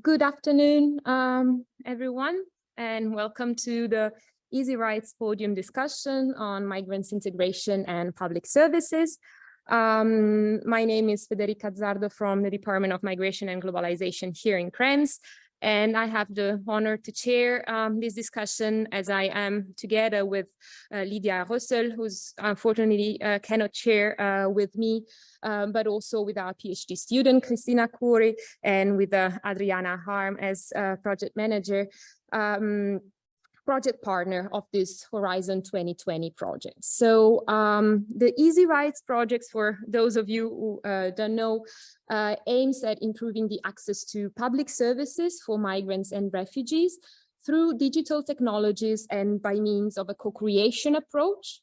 Good afternoon, everyone, and welcome to the easyRights Podium Discussion on Migrants Integration and Public Services. My name is Federica Azzardo from the Department of Migration and Globalization here in Krems, and I have the honor to chair this discussion as I am together with Lydia Russell, who's unfortunately cannot chair with me, but also with our PhD student, Cristina Curi, and with Adriana Harm as project manager, project partner of this Horizon 2020 project. So the easyRights projects, for those of you who don't know, aims at improving the access to public services for migrants and refugees through digital technologies and by means of a co-creation approach.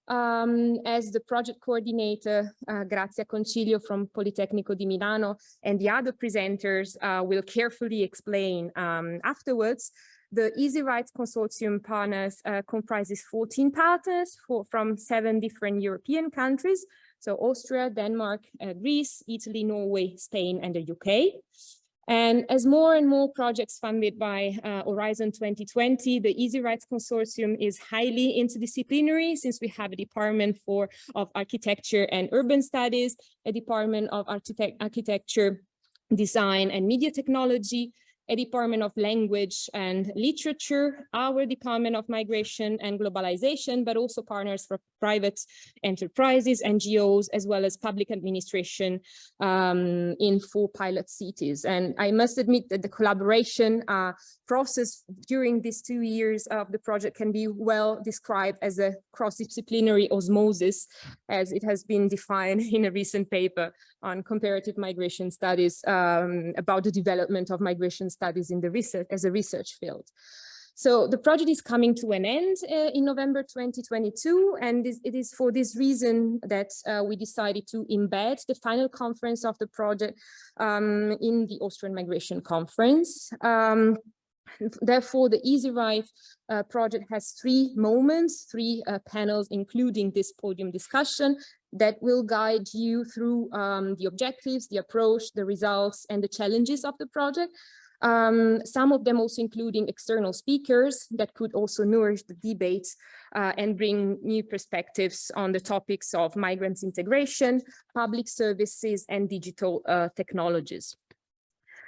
As the project coordinator, Grazia Concilio from Politecnico di Milano and the other presenters will carefully explain afterwards, the easyRights Consortium partners comprises 14 partners from 7 different European countries, so Austria, Denmark, Greece, Italy, Norway, Spain, and the UK. And as more and more projects funded by Horizon 2020, the easyRights Consortium is highly interdisciplinary, since we have a department of architecture and urban studies, a department of architecture, design and media technology, a department of language and literature, our department of migration and globalization, but also partners for private enterprises, NGOs, as well as public administration in 4 pilot cities. And I must admit that the collaboration process during these 2 years of the project can be well described as a cross-disciplinary osmosis, as it has been defined in a recent paper on comparative migration studies about the development of migration studies in the research as a research field. So the project is coming to an end in November 2022, and it is for this reason that we decided to embed the final conference of the project in the Austrian Migration Conference. Therefore, the easyRights project has 3 moments, 3 panels, including this podium discussion, that will guide you through the objectives, the approach, the results, and the challenges of the project. Some of them also including external speakers that could also nourish the debates and bring new perspectives on the topics of migrants integration, public services, and digital technologies.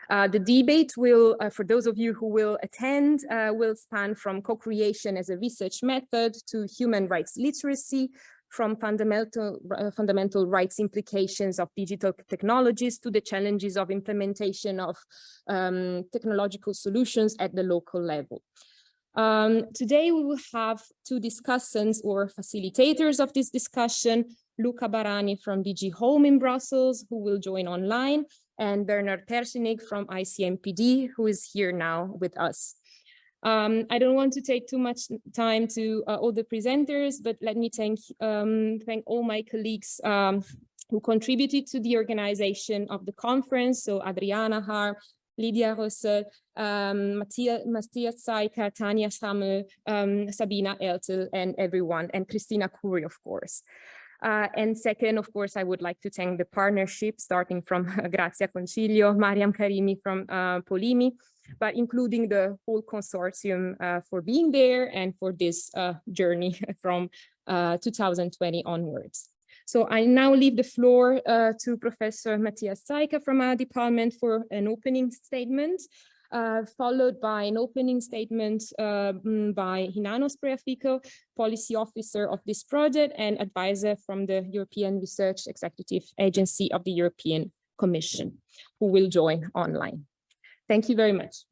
The debate will, for those of you who will attend, will span from co-creation as a research method to human rights literacy, from fundamental rights implications of digital technologies to the challenges of implementation of technological solutions at the local level. Today we will have 2 discussants or facilitators of this discussion, Luca Barani from DG Home in Brussels, who will join online, and Bernard Persinig from ICMPD, who is here now with us. I don't want to take too much time to all the presenters, but let me thank all my colleagues who contributed to the organization of the conference. So Adriana Harm, Lydia Russell, Matthias Zeiker, Tanja Schammel, Sabina Eltel, and everyone, and Cristina Curi, of course. And second, of course, I would like to thank the partnership, starting from Grazia Concilio, Mariam Karimi from Polimi, but including the whole consortium for being there and for this journey from 2020 onwards. So I now leave the floor to Professor Matthias Zeiker from our department for an opening statement, followed by an opening statement by Hinano Spreafico, policy officer of this project and advisor from the European Research Executive Agency of the European Commission, who will join online. Thank you very much.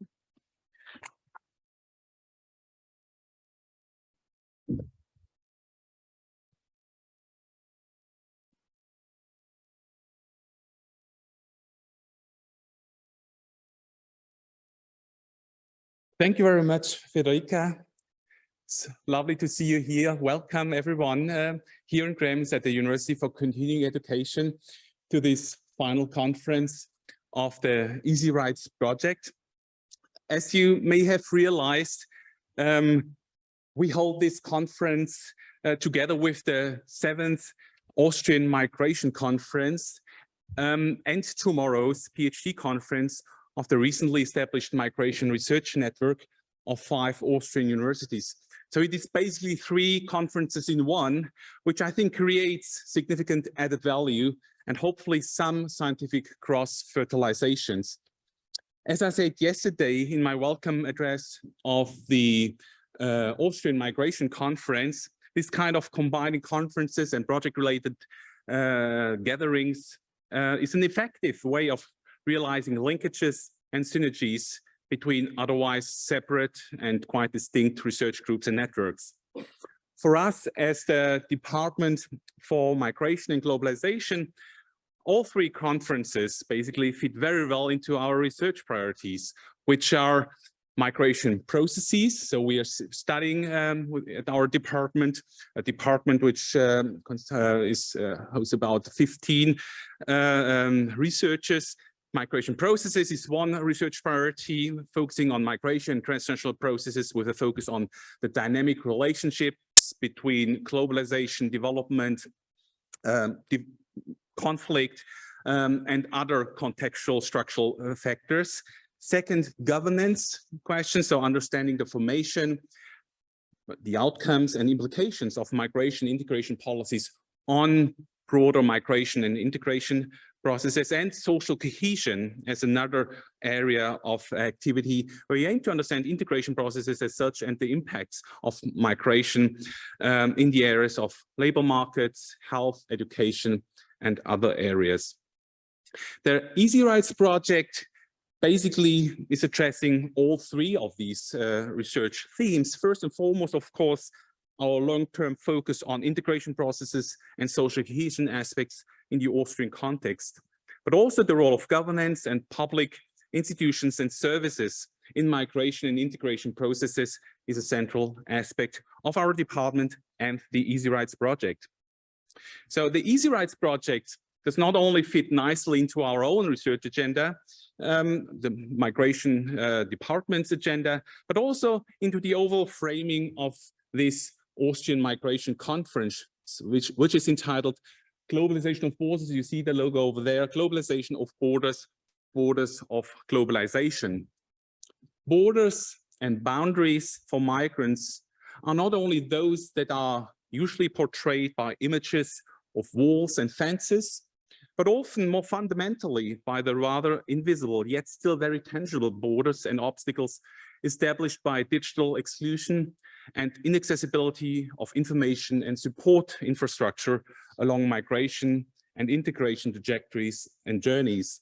Thank you very much, Federica. It's lovely to see you here. Welcome everyone here in Krems at the University for Continuing Education to this final conference of the easyRights project. As you may have realized, we hold this conference together with the 7th Austrian Migration Conference and tomorrow's PhD conference of the recently established migration research network of 5 Austrian universities. So it is basically 3 conferences in one, which I think creates significant added value and hopefully some scientific cross-fertilizations. As I said yesterday in my welcome address of the Austrian Migration Conference, this kind of combining conferences and project-related gatherings is an effective way of realizing linkages and synergies between otherwise separate and quite distinct research groups and networks. For us as the Department for Migration and Globalization, all 3 conferences basically fit very well into our research priorities, which are migration processes. So we are studying at our department, a department which hosts about 15 researchers. Migration processes is one research priority, focusing on migration and transnational processes with a focus on the dynamic relationships between globalization, development, conflict, and other contextual structural factors. Second, governance questions, so understanding the formation, the outcomes and implications of migration integration policies on broader migration and integration processes, and social cohesion as another area of activity where we aim to understand integration processes as such and the impacts of migration in the areas of labor markets, health, education, and other areas. The easyRights project basically is addressing all 3 of these research themes. First and foremost, of course, our long-term focus on integration processes and social cohesion aspects in the Austrian context, but also the role of governance and public institutions and services in migration and integration processes is a central aspect of our department and the easyRights project. So the easyRights project does not only fit nicely into our own research agenda, the migration department's agenda, but also into the overall framing of this Austrian Migration Conference, which is entitled Globalization of Borders. You see the logo over there, Globalization of Borders, Borders of Globalization. Borders and boundaries for migrants are not only those that are usually portrayed by images of walls and fences, but often more fundamentally by the rather invisible yet still very tangible borders and obstacles established by digital exclusion and inaccessibility of information and support infrastructure along migration and integration trajectories and journeys.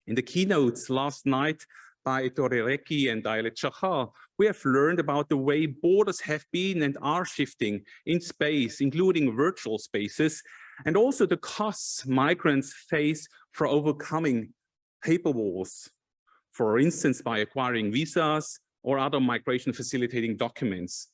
In the keynotes last night by Ettore Recchi and Ayelet Shachar, we have learned about the way borders have been and are shifting in space, including virtual spaces, and also the costs migrants face for overcoming paper walls, for instance, by acquiring visas or other migration facilitating documents.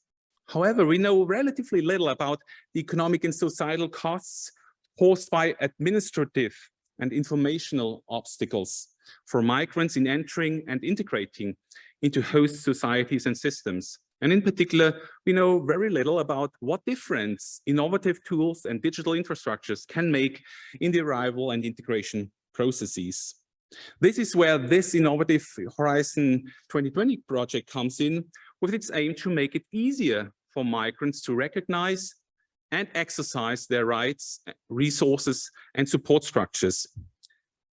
However, we know relatively little about the economic and societal costs caused by administrative and informational obstacles for migrants in entering and integrating into host societies and systems. And in particular, we know very little about what difference innovative tools and digital infrastructures can make in the arrival and integration processes. This is where this innovative Horizon 2020 project comes in, with its aim to make it easier for migrants to recognize and exercise their rights, resources, and support structures.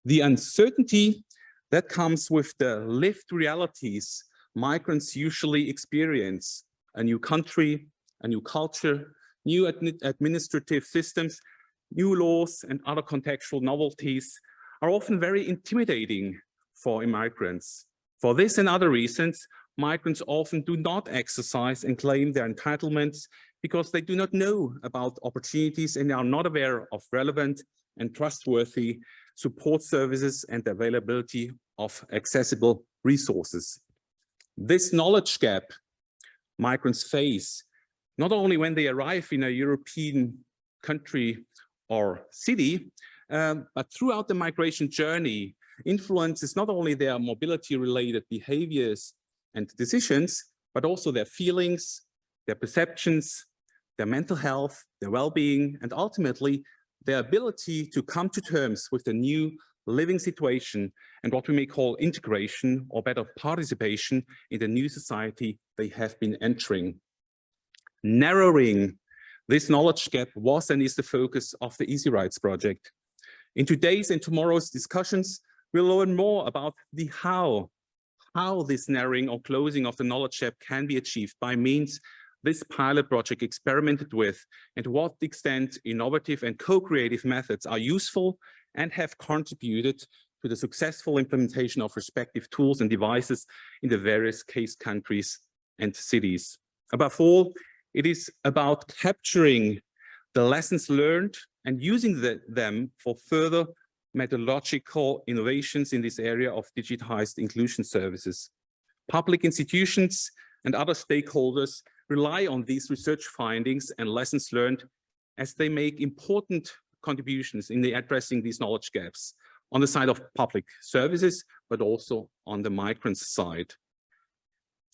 The uncertainty that comes with the lived realities migrants usually experience, a new country, a new culture, new administrative systems, new laws, and other contextual novelties are often very intimidating for migrants. For this and other reasons, migrants often do not exercise and claim their entitlements because they do not know about opportunities and are not aware of relevant and trustworthy support services and the availability of accessible resources. This knowledge gap migrants face, not only when they arrive in a European country or city, but throughout the migration journey, influences not only their mobility-related behaviors and decisions, but also their feelings, their perceptions, their mental health, their well-being, and ultimately their ability to come to terms with the new living situation, and what we may call integration or better participation in the new society they have been entering. Narrowing this knowledge gap was and is the focus of the easyRights project. In today's and tomorrow's discussions, we'll learn more about the how this narrowing or closing of the knowledge gap can be achieved by means this pilot project experimented with, and to what extent innovative and co-creative methods are useful and have contributed to the successful implementation of respective tools and devices in the various case countries and cities. Above all, it is about capturing the lessons learned and using them for further methodological innovations in this area of digitized inclusion services. Public institutions and other stakeholders rely on these research findings and lessons learned as they make important contributions in addressing these knowledge gaps on the side of public services, but also on the migrants' side.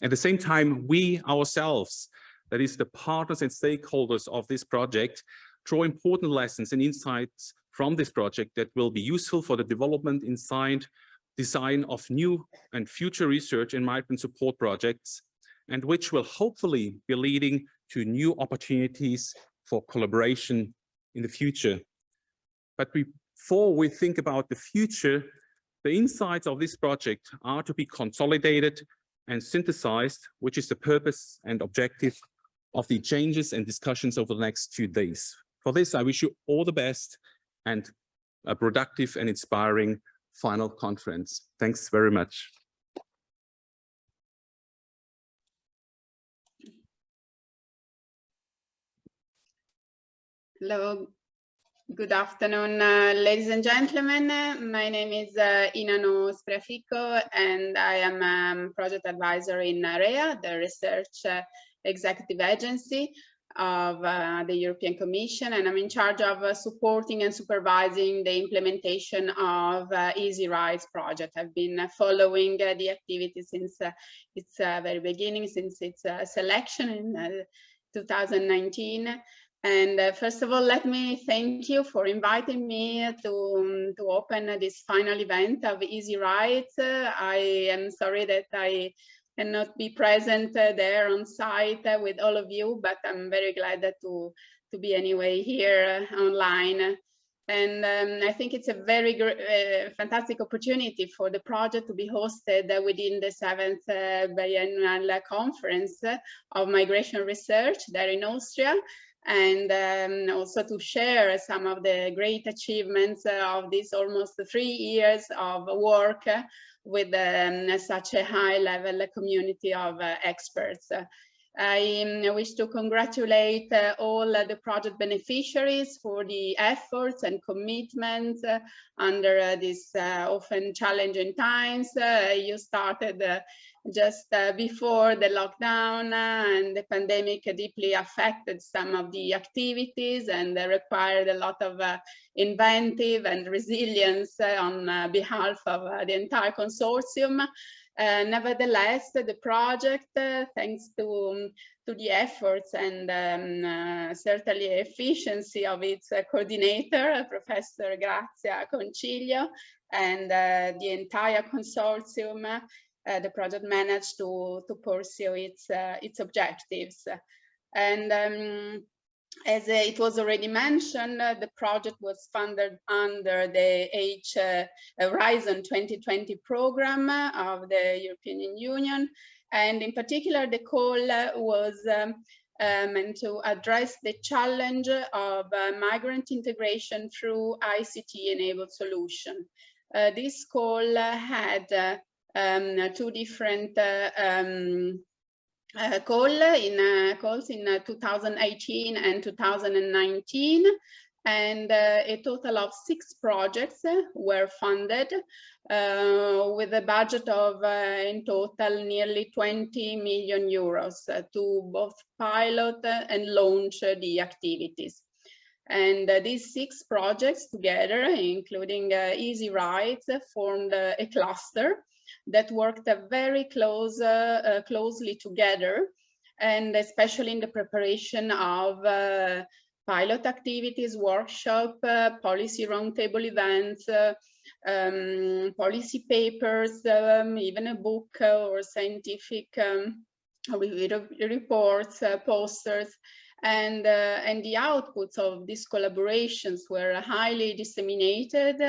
At the same time, we ourselves, that is the partners and stakeholders of this project, draw important lessons and insights from this project that will be useful for the development and design of new and future research and migrant support projects, and which will hopefully be leading to new opportunities for collaboration in the future. But before we think about the future, the insights of this project are to be consolidated and synthesized, which is the purpose and objective of the changes and discussions over the next 2 days. For this, I wish you all the best and a productive and inspiring final conference. Thanks very much. Hello, good afternoon, ladies and gentlemen. My name is Inano Spreafico, and I am project advisor in REA, the research executive agency of the European Commission, and I'm in charge of supporting and supervising the implementation of easyRights project. I've been following the activity since its very beginning, since its selection in 2019. And first of all, let me thank you for inviting me to open this final event of easyRights. I am sorry that I cannot be present there on site with all of you, but I'm very glad to be anyway here online. And I think it's a very fantastic opportunity for the project to be hosted within the 7th biennial conference of migration research there in Austria, and also to share some of the great achievements of these almost 3 years of work with such a high-level community of experts. I wish to congratulate all the project beneficiaries for the efforts and commitment under these often challenging times. You started just before the lockdown, and the pandemic deeply affected some of the activities and required a lot of inventive and resilience on behalf of the entire consortium. Nevertheless, the project, thanks to the efforts and certainly efficiency of its coordinator, Professor Grazia Concilio, and the entire consortium, the project managed to pursue its objectives. And as it was already mentioned, the project was funded under the Horizon 2020 program of the European Union. And in particular, the call was meant to address the challenge of migrant integration through ICT-enabled solution. This call had 2 different calls in 2018 and 2019, and a total of 6 projects were funded with a budget of in total nearly 20 million euros to both pilot and launch the activities. And these 6 projects together, including easyRights, formed a cluster that worked very closely together, and especially in the preparation of pilot activities, workshop, policy roundtable events, policy papers, even a book or scientific reports, posters, and the outputs of these collaborations were highly disseminated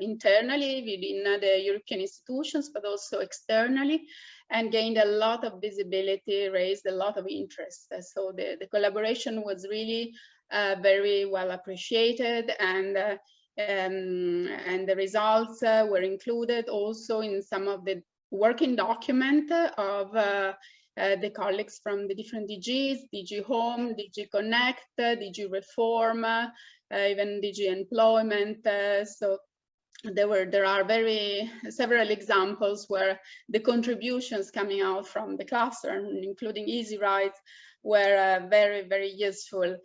internally within the European institutions, but also externally, and gained a lot of visibility, raised a lot of interest. So the collaboration was really very well appreciated, and the results were included also in some of the working document of the colleagues from the different DGs, DG Home, DG Connect, DG Reform, even DG Employment. So there are several examples where the contributions coming out from the cluster, including easyRights, were very, very useful.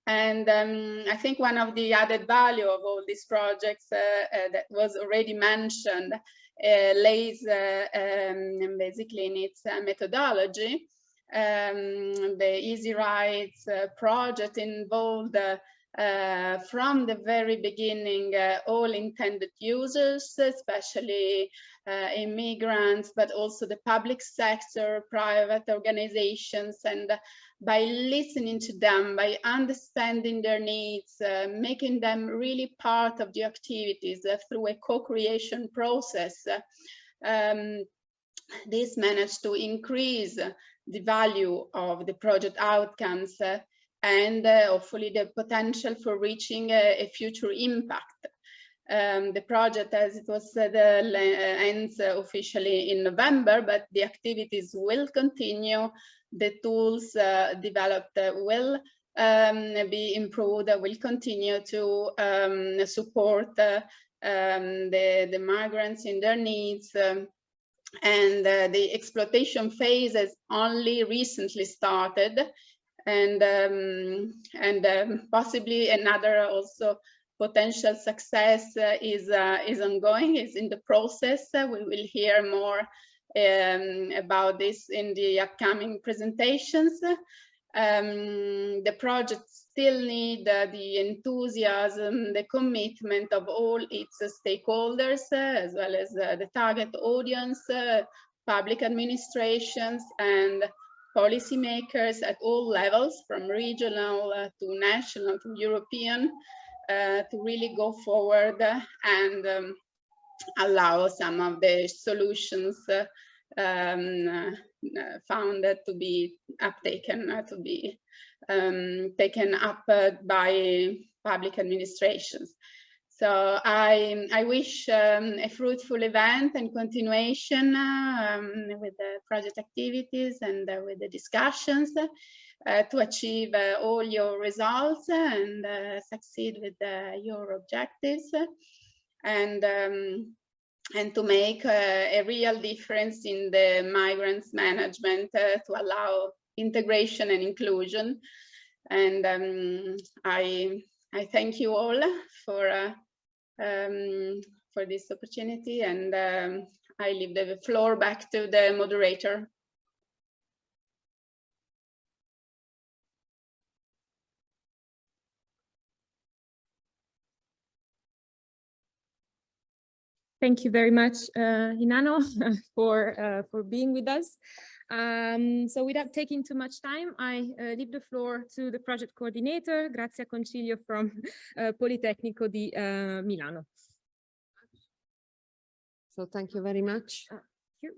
And I think one of the added value of all these projects that was already mentioned lays basically in its methodology. The easyRights project involved from the very beginning all intended users, especially immigrants, but also the public sector, private organizations, and by listening to them, by understanding their needs, making them really part of the activities through a co-creation process, this managed to increase the value of the project outcomes and hopefully the potential for reaching a future impact. The project, as it was said, ends officially in November, but the activities will continue. The tools developed will be improved, will continue to support the migrants in their needs. And the exploitation phase has only recently started, and possibly another also potential success is ongoing, is in the process. We will hear more about this in the upcoming presentations. The project still need the enthusiasm, the commitment of all its stakeholders, as well as the target audience, public administrations, and policymakers at all levels, from regional to national to European, to really go forward and allow some of the solutions found to be uptaken, to be taken up by public administrations. So I wish a fruitful event and continuation with the project activities and with the discussions to achieve all your results and succeed with your objectives, and to make a real difference in the migrants management to allow integration and inclusion. And I thank you all for this opportunity, and I leave the floor back to the moderator. Thank you very much, Inano, for being with us. So without taking too much time, I leave the floor to the project coordinator, Grazia Concilio from Politecnico di Milano. So thank you very much. Here.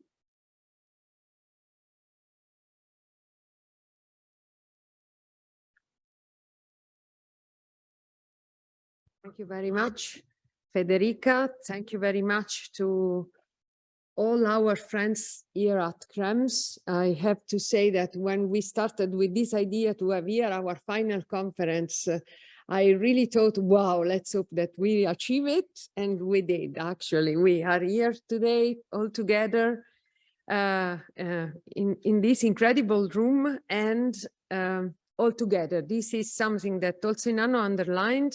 Thank you very much, Federica. Thank you very much to all our friends here at Krems. I have to say that when we started with this idea to have here our final conference, I really thought, wow, let's hope that we achieve it. And we did, actually. We are here today all together in this incredible room, and all together. This is something that also Inano underlined.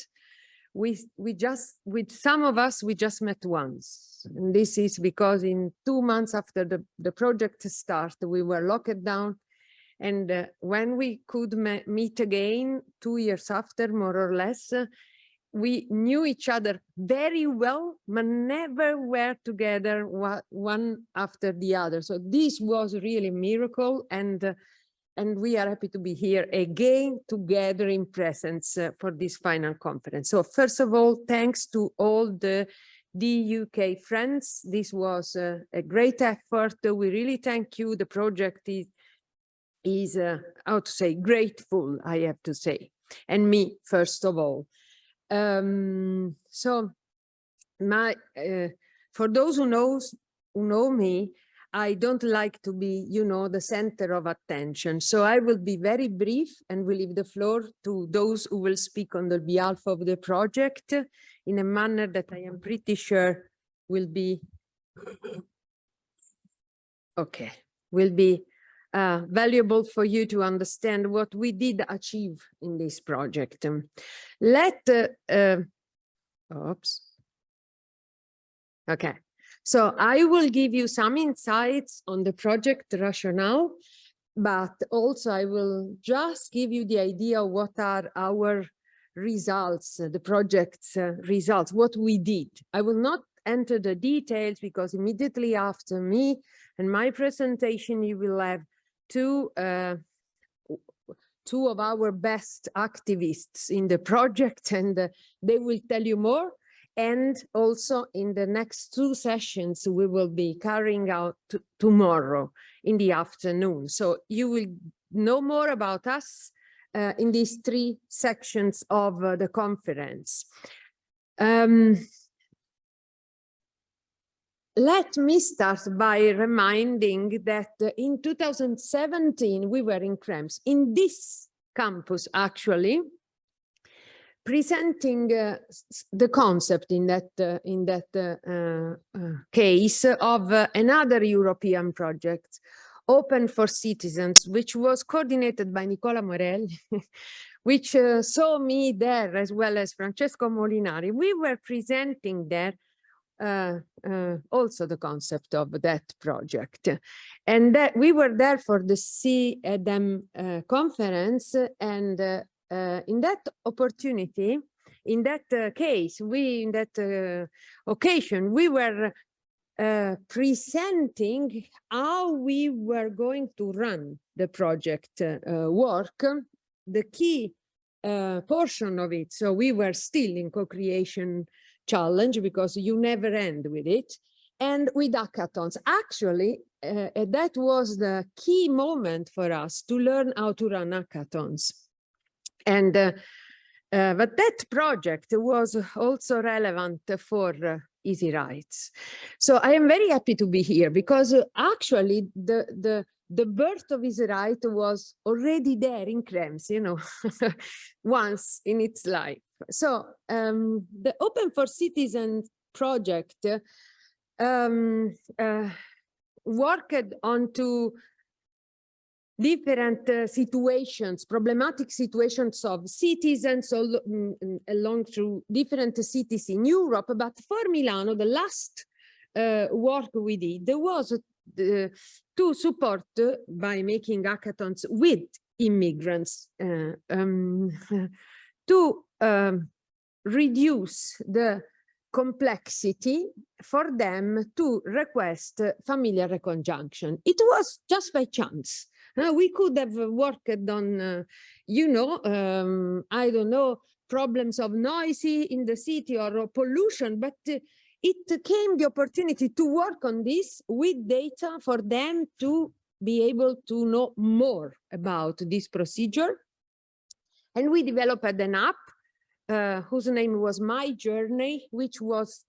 We just, with some of us, we just met once. And this is because in 2 months after the project start, we were locked down. And when we could meet again 2 years after, more or less, we knew each other very well, but never were together one after the other. So this was really a miracle, and we are happy to be here again together in presence for this final conference. So first of all, thanks to all the UK friends. This was a great effort. We really thank you. The project is how to say, grateful, I have to say, and me first of all. So for those who know me, I don't like to be, you know, the center of attention. So I will be very brief and will leave the floor to those who will speak on the behalf of the project in a manner that I am pretty sure will be okay, will be valuable for you to understand what we did achieve in this project. Oops. Okay. So I will give you some insights on the project rationale, but also I will just give you the idea of what are our results, the project's results, what we did. I will not enter the details because immediately after me and my presentation, you will have two of our best activists in the project, and they will tell you more. And also in the next two sessions, we will be carrying out tomorrow in the afternoon. So you will know more about us in these three sections of the conference. Let me start by reminding that in 2017, we were in Krems, in this campus actually, presenting the concept in that case of another European project, Open for Citizens, which was coordinated by Nicola Morelli, which saw me there as well as Francesco Molinari. We were presenting there also the concept of that project, and that we were there for the CEDEM conference, and in that opportunity, in that case, in that occasion, we were presenting how we were going to run the project work, the key portion of it. So we were still in co-creation challenge because you never end with it, and with hackathons. Actually, that was the key moment for us to learn how to run hackathons. And but that project was also relevant for easyRights. So I am very happy to be here because actually the birth of easyRights was already there in Krems, you know, once in its life. So the Open for Citizens project worked onto different situations, problematic situations of citizens along through different cities in Europe. But for Milano, the last work we did was to support by making hackathons with immigrants to reduce the complexity for them to request familial reconjunction. It was just by chance. We could have worked on, you know, I don't know, problems of noisy in the city or pollution, but it came the opportunity to work on this with data for them to be able to know more about this procedure. And we developed an app whose name was My Journey, which was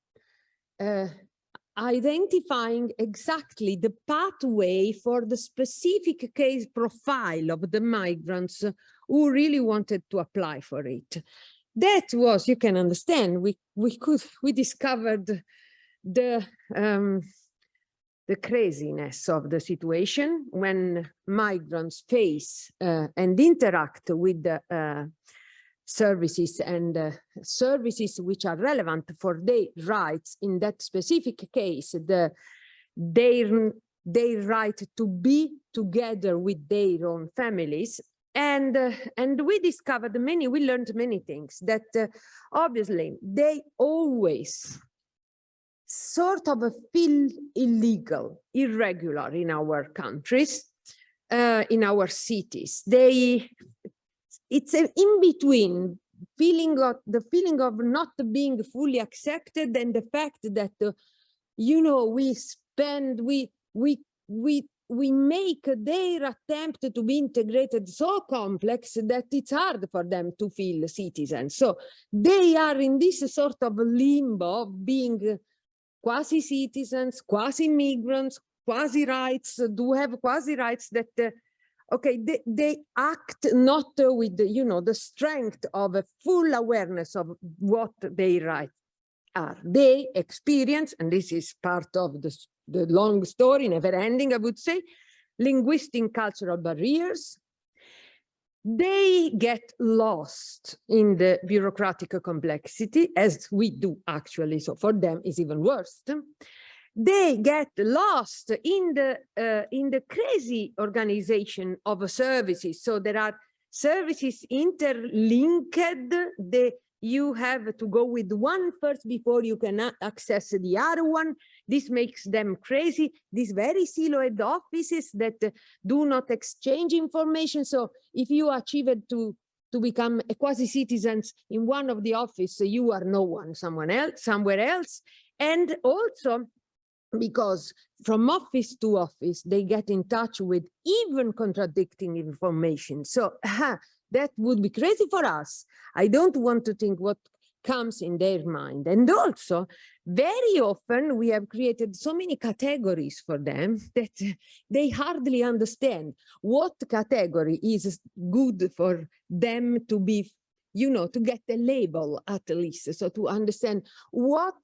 identifying exactly the pathway for the specific case profile of the migrants who really wanted to apply for it. That was, you can understand, we discovered the craziness of the situation when migrants face and interact with the services and services which are relevant for their rights. In that specific case, their right to be together with their own families. And we discovered we learned many things that obviously they always sort of feel illegal, irregular in our countries, in our cities. It's an in-between the feeling of not being fully accepted, and the fact that, you know, we make their attempt to be integrated so complex that it's hard for them to feel citizens. So they are in this sort of limbo of being quasi-citizens, quasi-migrants, quasi-rights, do have quasi-rights that, okay, they act not with, you know, the strength of a full awareness of what their rights are. They experience, and this is part of the long story, never ending, I would say, linguistic cultural barriers. They get lost in the bureaucratic complexity, as we do actually, so for them it's even worse. They get lost in the crazy organization of services. So there are services interlinked. You have to go with one first before you can access the other one. This makes them crazy. These very siloed offices that do not exchange information. So if you achieve it to become a quasi-citizen in one of the offices, you are no one, somewhere else. And also, because from office to office, they get in touch with even contradicting information. So that would be crazy for us. I don't want to think what comes in their mind. And also, very often we have created so many categories for them that they hardly understand what category is good for them to be, you know, to get a label at least. So to understand what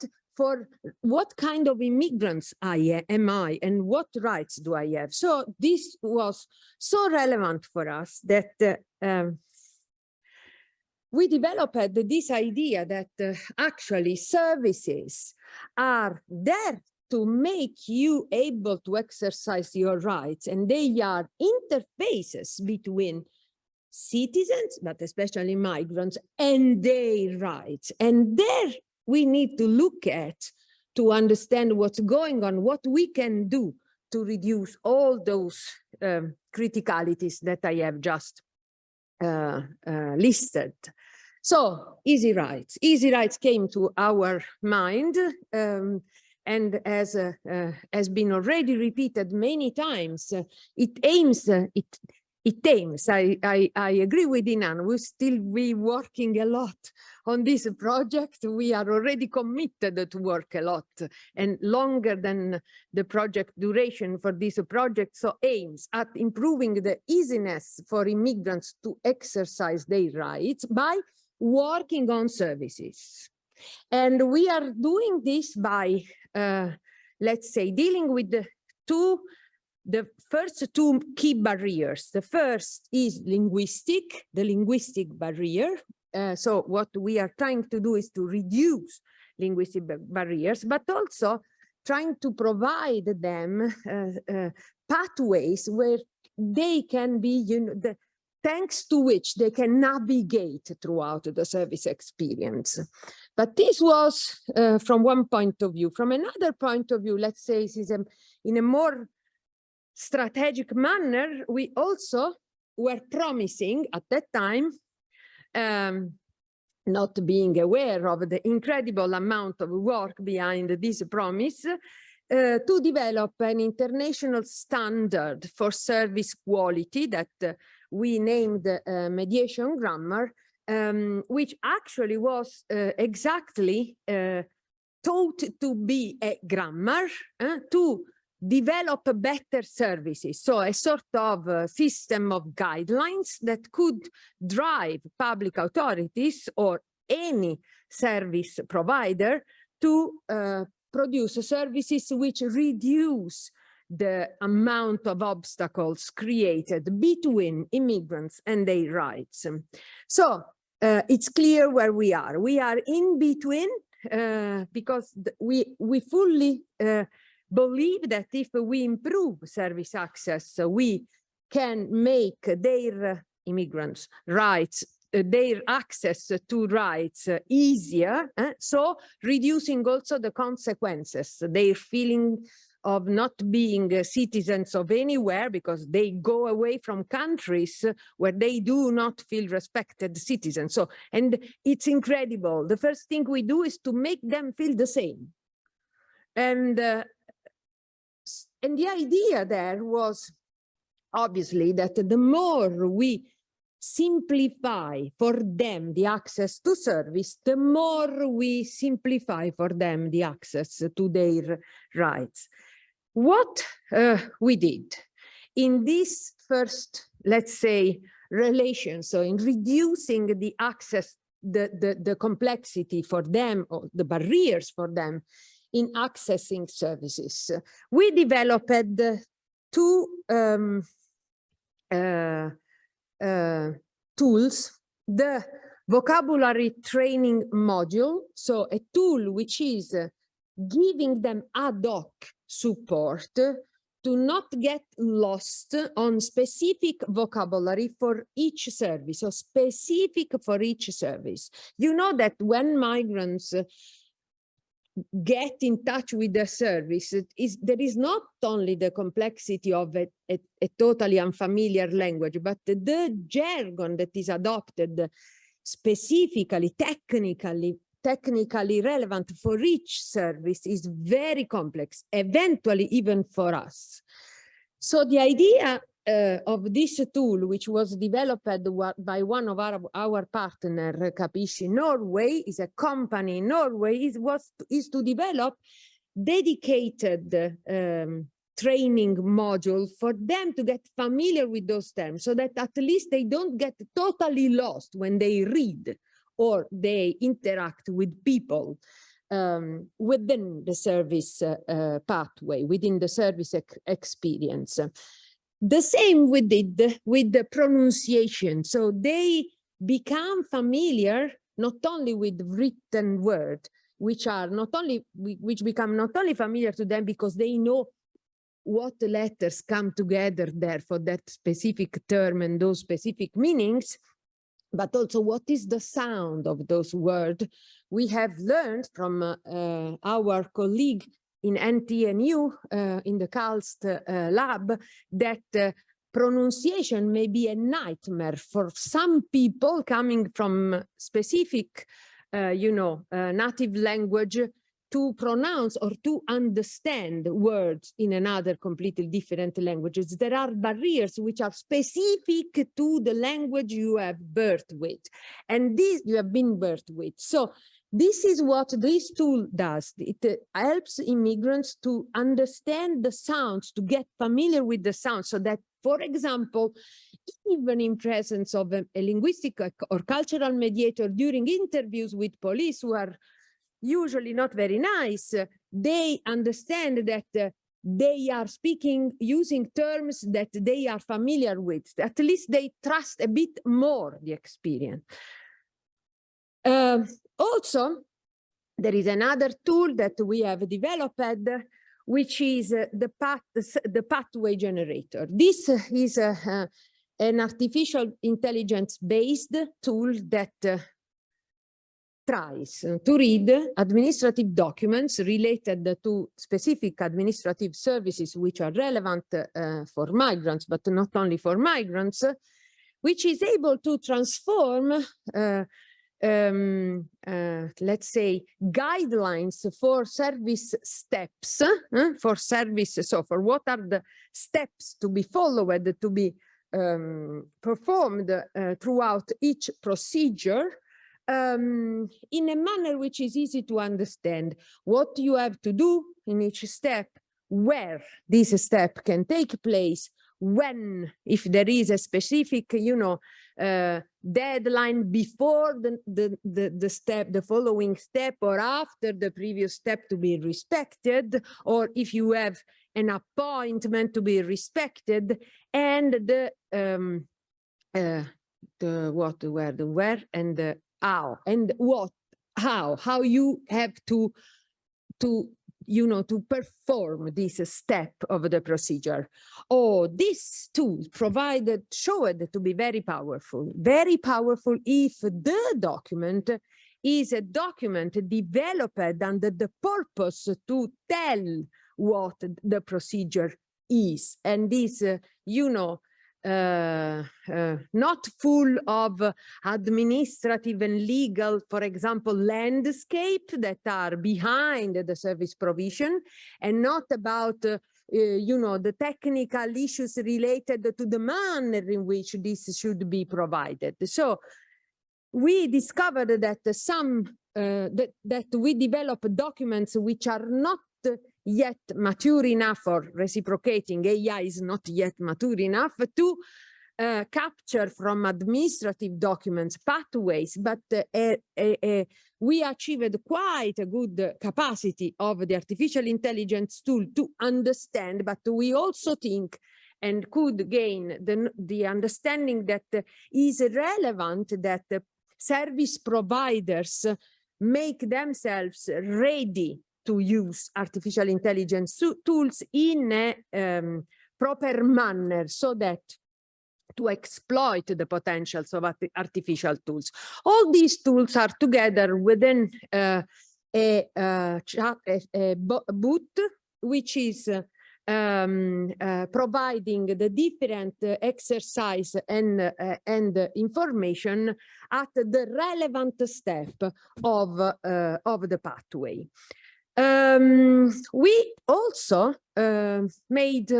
kind of immigrants am I and what rights do I have. So this was so relevant for us that we developed this idea that actually services are there to make you able to exercise your rights, and they are interfaces between citizens, but especially migrants, and their rights. And there we need to look at to understand what's going on, what we can do to reduce all those criticalities that I have just listed. So easyRights. easyRights came to our mind, and as has been already repeated many times, it aims, I agree with Inan, we'll still be working a lot on this project. We are already committed to work a lot and longer than the project duration for this project. So aims at improving the easiness for immigrants to exercise their rights by working on services. And we are doing this by, let's say, dealing with the first two key barriers. The first is the linguistic barrier. So what we are trying to do is to reduce linguistic barriers, but also trying to provide them pathways where they can be, you know, thanks to which they can navigate throughout the service experience. But this was from one point of view. From another point of view, let's say this is in a more strategic manner, we also were promising at that time, not being aware of the incredible amount of work behind this promise, to develop an international standard for service quality that we named mediation grammar, which actually was exactly taught to be a grammar to develop better services. So a sort of system of guidelines that could drive public authorities or any service provider to produce services which reduce the amount of obstacles created between immigrants and their rights. So it's clear where we are. We are in between because we fully believe that if we improve service access, we can make their immigrants' rights, their access to rights easier, so reducing also the consequences, their feeling of not being citizens of anywhere because they go away from countries where they do not feel respected citizens. So, and it's incredible. The first thing we do is to make them feel the same. And the idea there was obviously that the more we simplify for them the access to service, the more we simplify for them the access to their rights. What we did in this first, let's say, relation, so in reducing the access, the complexity for them, or the barriers for them in accessing services, we developed two tools, the vocabulary training module, so a tool which is giving them ad hoc support to not get lost on specific vocabulary for each service, or specific for each service. You know that when migrants get in touch with the service, there is not only the complexity of a totally unfamiliar language, but the jargon that is adopted specifically, technically relevant for each service is very complex, eventually even for us. So the idea of this tool, which was developed by one of our partner, Capisci Norway, is a company in Norway, is to develop dedicated training module for them to get familiar with those terms, so that at least they don't get totally lost when they read or they interact with people within the service pathway, within the service experience. The same we did with the pronunciation. So they become familiar not only with written words, which become not only familiar to them because they know what letters come together there for that specific term and those specific meanings, but also what is the sound of those words. We have learned from our colleague in NTNU, in the KALST lab, that pronunciation may be a nightmare for some people coming from specific, native language to pronounce or to understand words in another completely different languages. There are barriers which are specific to the language you have birthed with, and this you have been birthed with. So this is what this tool does. It helps immigrants to understand the sounds, to get familiar with the sounds, so that, for example, even in presence of a linguistic or cultural mediator during interviews with police, who are usually not very nice, they understand that they are speaking using terms that they are familiar with. At least they trust a bit more the experience. Also, there is another tool that we have developed, which is the pathway generator. This is an artificial intelligence-based tool that tries to read administrative documents related to specific administrative services which are relevant for migrants, but not only for migrants, which is able to transform let's say, guidelines for service steps, for service. So for what are the steps to be followed, to be performed throughout each procedure, in a manner which is easy to understand. What you have to do in each step, where this step can take place, when, if there is a specific, deadline before the following step, or after the previous step to be respected, or if you have an appointment to be respected, and the what, where, the where, and the how, and what, how you have to you know, to perform this step of the procedure. Oh, this tool showed to be very powerful if the document is a document developed under the purpose to tell what the procedure is, and this, you know, not full of administrative and legal, for example, landscape that are behind the service provision, and not about you know, the technical issues related to the manner in which this should be provided. So we discovered that that we develop documents which are not yet mature enough for reciprocating. AI is not yet mature enough to capture from administrative documents pathways, but we achieved quite a good capacity of the artificial intelligence tool to understand, but we also think and could gain the understanding that is relevant that service providers make themselves ready to use artificial intelligence tools in a proper manner, so that to exploit the potentials of artificial tools. All these tools are together within a booth, which is providing the different exercise and information at the relevant step of the pathway. We also made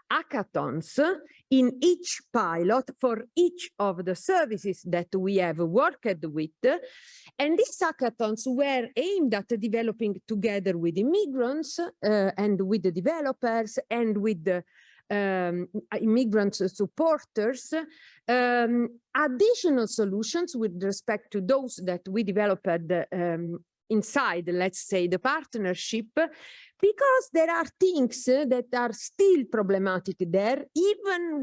hackathons in each pilot for each of the services that we have worked with. And these hackathons were aimed at developing together with immigrants and with the developers and with the immigrant supporters, additional solutions with respect to those that we developed inside, let's say, the partnership, because there are things that are still problematic there, even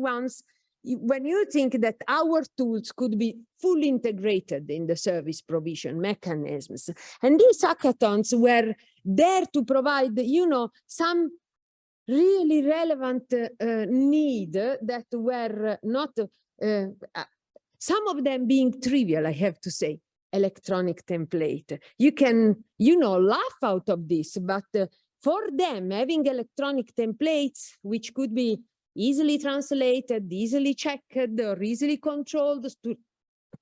when you think that our tools could be fully integrated in the service provision mechanisms. And these hackathons were there to provide, you know, some really relevant need that were not, some of them being trivial, I have to say. Electronic template. You can, you know, laugh out of this, but for them, having electronic templates, which could be easily translated, easily checked, or easily controlled to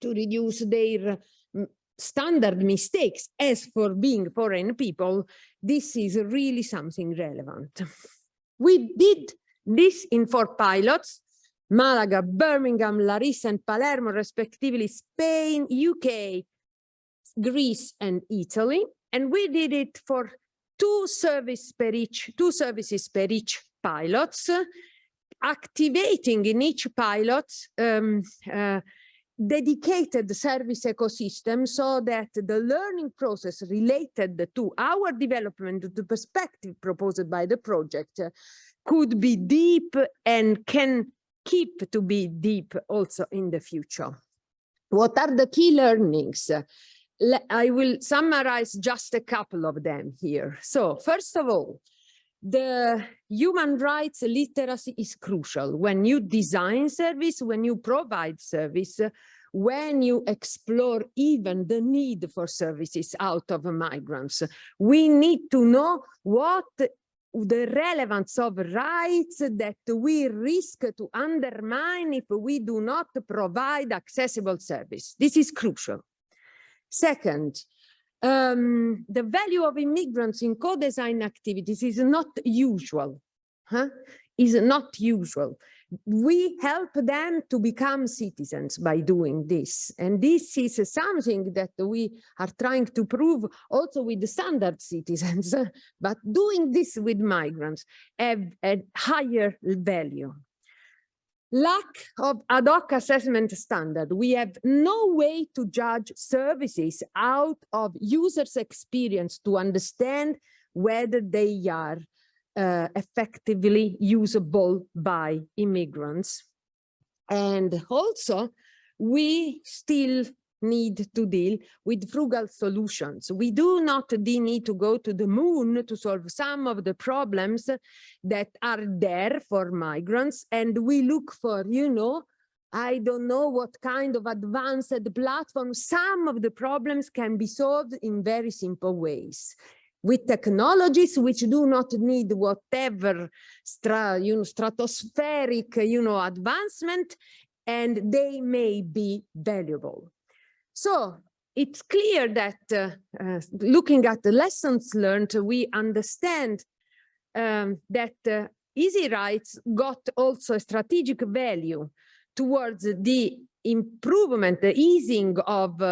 reduce their standard mistakes, as for being foreign people, this is really something relevant. We did this in 4 pilots: Malaga, Birmingham, Larissa, and Palermo, respectively, Spain, UK, Greece, and Italy. And we did it for 2 services per each pilots, activating in each pilot dedicated service ecosystem, so that the learning process related to our development, the perspective proposed by the project, could be deep and can keep to be deep also in the future. What are the key learnings? I will summarize just a couple of them here. So first of all, the human rights literacy is crucial when you design service, when you provide service, when you explore even the need for services out of migrants. We need to know what the relevance of rights that we risk to undermine if we do not provide accessible service. This is crucial. Second, the value of immigrants in co-design activities is not usual. Is not usual. We help them to become citizens by doing this. And this is something that we are trying to prove also with the standard citizens, but doing this with migrants have a higher value. Lack of ad hoc assessment standard. We have no way to judge services out of users' experience to understand whether they are effectively usable by immigrants. And also, we still need to deal with frugal solutions. We do not need to go to the moon to solve some of the problems that are there for migrants. And we look for, you know, I don't know what kind of advanced platform. Some of the problems can be solved in very simple ways, with technologies which do not need whatever stratospheric, advancement, and they may be valuable. So it's clear that looking at the lessons learned, we understand that easyRights got also a strategic value towards the improvement, the easing of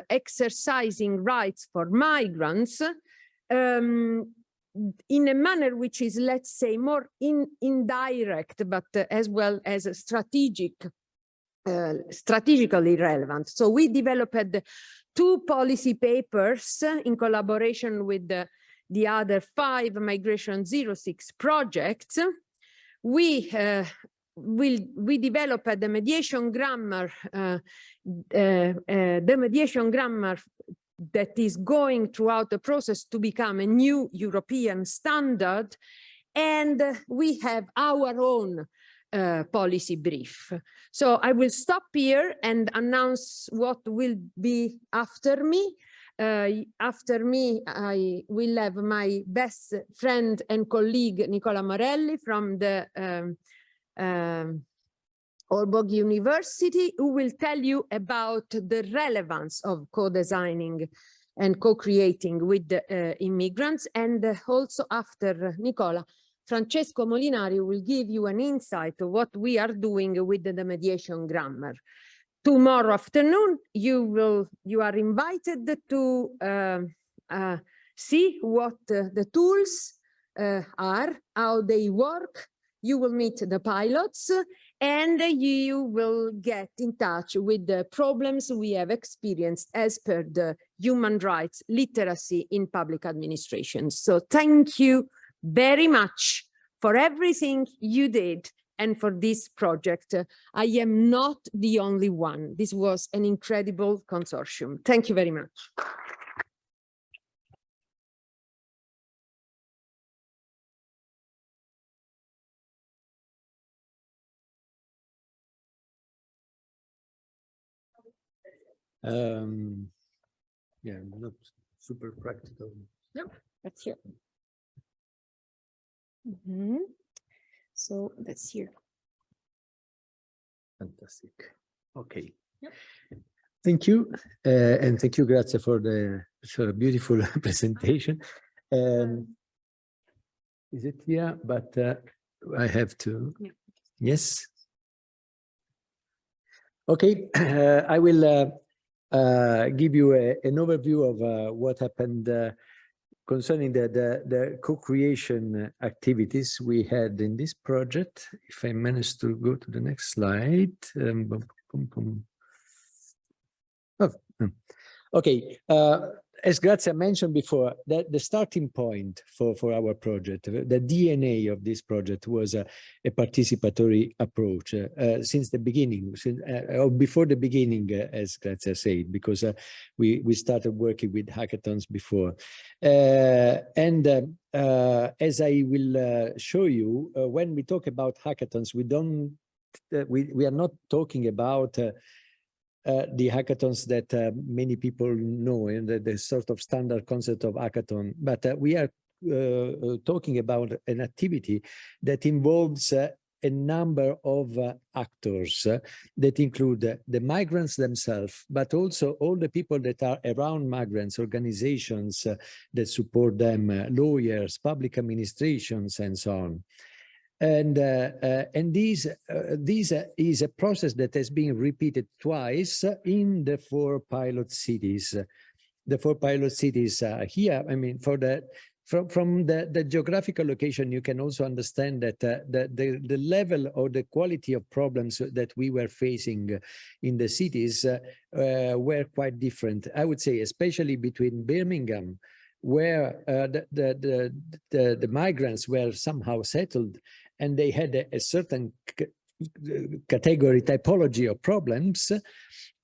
exercising rights for migrants in a manner which is, let's say, more indirect, but as well as strategically relevant. So we developed 2 policy papers in collaboration with the other 5 Migration 06 projects. We developed the mediation grammar, that is going throughout the process to become a new European standard, and we have our own policy brief. So I will stop here and announce what will be after me. After me, I will have my best friend and colleague, Nicola Morelli, from the Aalborg University, who will tell you about the relevance of co-designing and co-creating with the immigrants. And also after Nicola, Francesco Molinari will give you an insight of what we are doing with the mediation grammar. Tomorrow afternoon, you are invited to see what the tools are, how they work. You will meet the pilots, and you will get in touch with the problems we have experienced as per the human rights literacy in public administration. So thank you very much for everything you did and for this project. I am not the only one. This was an incredible consortium. Thank you very much. Yeah, not super practical. No, that's here. So that's here. Fantastic. Okay. Yep. Thank you, and thank you, Grazie, for a beautiful presentation. Is it here? But I have to. Yeah. Yes. Okay. I will give you an overview of what happened concerning the co-creation activities we had in this project. If I manage to go to the next slide. Oh, okay. As Grazia mentioned before, the starting point for our project, the DNA of this project was a participatory approach since the beginning, or before the beginning, as Grazia said, because we started working with hackathons before. As I will show you, when we talk about hackathons, we are not talking about the hackathons that many people know, and the sort of standard concept of hackathon, but we are talking about an activity that involves a number of actors that include the migrants themselves, but also all the people that are around migrants, organizations that support them, lawyers, public administrations, and so on. And this is a process that has been repeated twice in the 4 pilot cities. The 4 pilot cities here, I mean, from the geographical location, you can also understand that the level or the quality of problems that we were facing in the cities were quite different. I would say, especially between Birmingham, where the migrants were somehow settled, and they had a certain category typology of problems,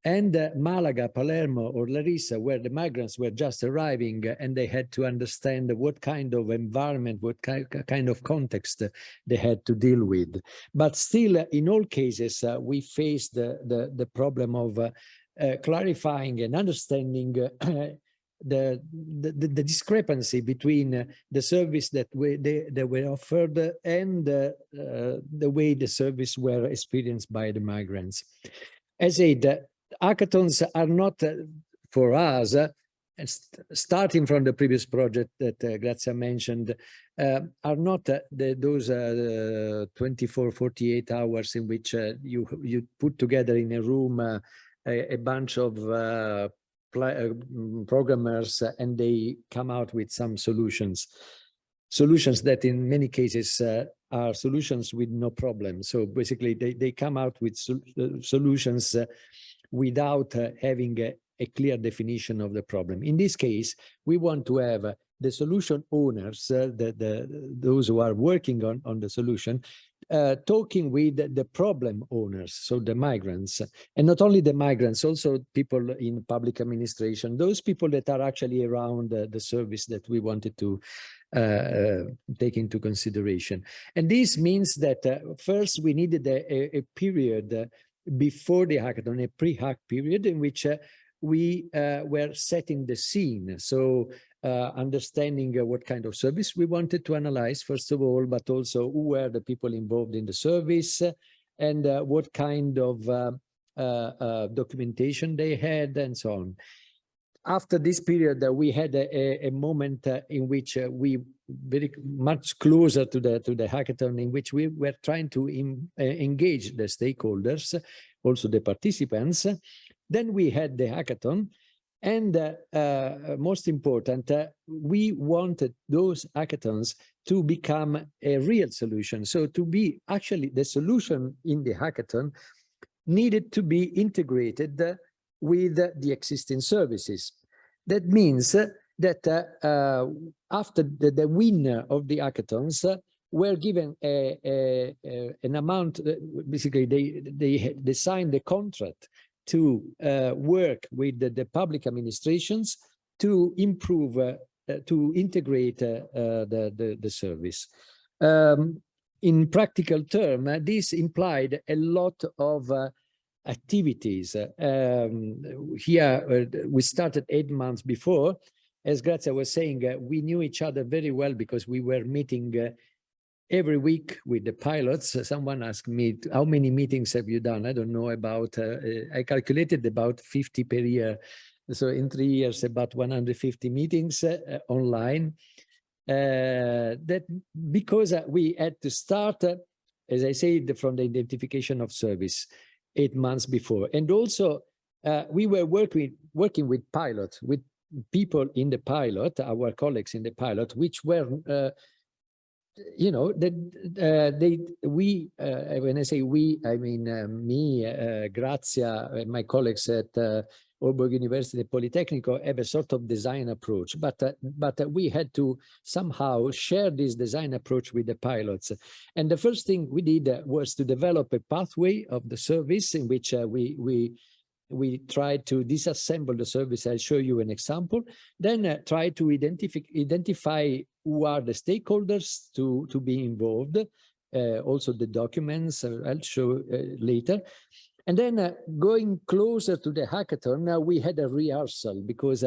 and Malaga, Palermo, or Larissa, where the migrants were just arriving and they had to understand what kind of environment, what kind of context they had to deal with. But still, in all cases, we faced the problem of clarifying and understanding the discrepancy between the service that they were offered and the way the service were experienced by the migrants. As I said, hackathons are not for us, starting from the previous project that Grazia mentioned, are not those 24, 48 hours in which you put together in a room a bunch of programmers and they come out with some solutions that in many cases are solutions with no problem. So basically they come out with solutions without having a clear definition of the problem. In this case, we want to have the solution owners, those who are working on the solution, talking with the problem owners, so the migrants, and not only the migrants, also people in public administration, those people that are actually around the service that we wanted to take into consideration. And this means that first we needed a period before the hackathon, a pre-hack period in which we were setting the scene. So understanding what kind of service we wanted to analyze, first of all, but also who were the people involved in the service and what kind of documentation they had and so on. After this period, we had a moment in which we very much closer to the hackathon, in which we were trying to engage the stakeholders, also the participants. Then we had the hackathon, and most important, we wanted those hackathons to become a real solution. So to be actually the solution in the hackathon needed to be integrated with the existing services. That means that after the winner of the hackathons were given an amount, basically they signed the contract to work with the public administrations to improve, to integrate the service. In practical terms, this implied a lot of activities. Here, we started 8 months before. As Grazia was saying, we knew each other very well because we were meeting every week with the pilots. Someone asked me, how many meetings have you done? I don't know, about, I calculated about 50 per year. So in 3 years, about 150 meetings online. That because we had to start, as I said, from the identification of service 8 months before. And also we were working with pilots, with people in the pilot, our colleagues in the pilot, which were you know, when I say we, I mean me, Grazia, and my colleagues at Aalborg University Polytechnico have a sort of design approach, but we had to somehow share this design approach with the pilots. And the first thing we did was to develop a pathway of the service in which we tried to disassemble the service. I'll show you an example. Then try to identify who are the stakeholders to be involved, also the documents I'll show later. And then going closer to the hackathon, we had a rehearsal because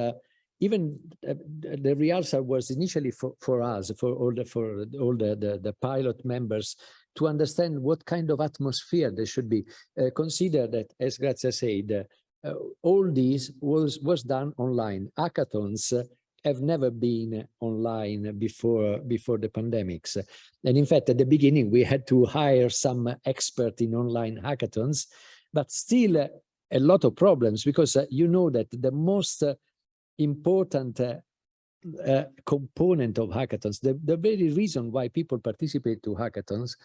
even the rehearsal was initially for us, for all the pilot members, to understand what kind of atmosphere there should be. Consider that, as Grazia said, all this was done online. Hackathons have never been online before the pandemics. And in fact, at the beginning, we had to hire some expert in online hackathons, but still a lot of problems, because you know that the most important component of hackathons, the very reason why people participate to hackathons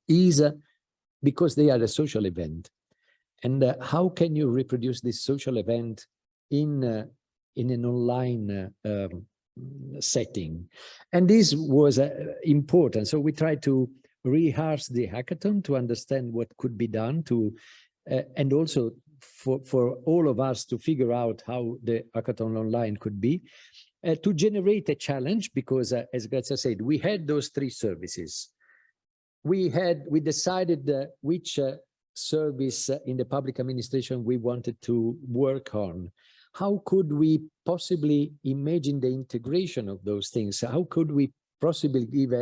is because they are a social event. And how can you reproduce this social event in an online setting? And this was important. So we tried to rehearse the hackathon to understand what could be done to, and also for all of us to figure out how the hackathon online could be, to generate a challenge, because as Grazia said, we had those 3 services. We decided which service in the public administration we wanted to work on. How could we possibly imagine the integration of those things? How could we possibly give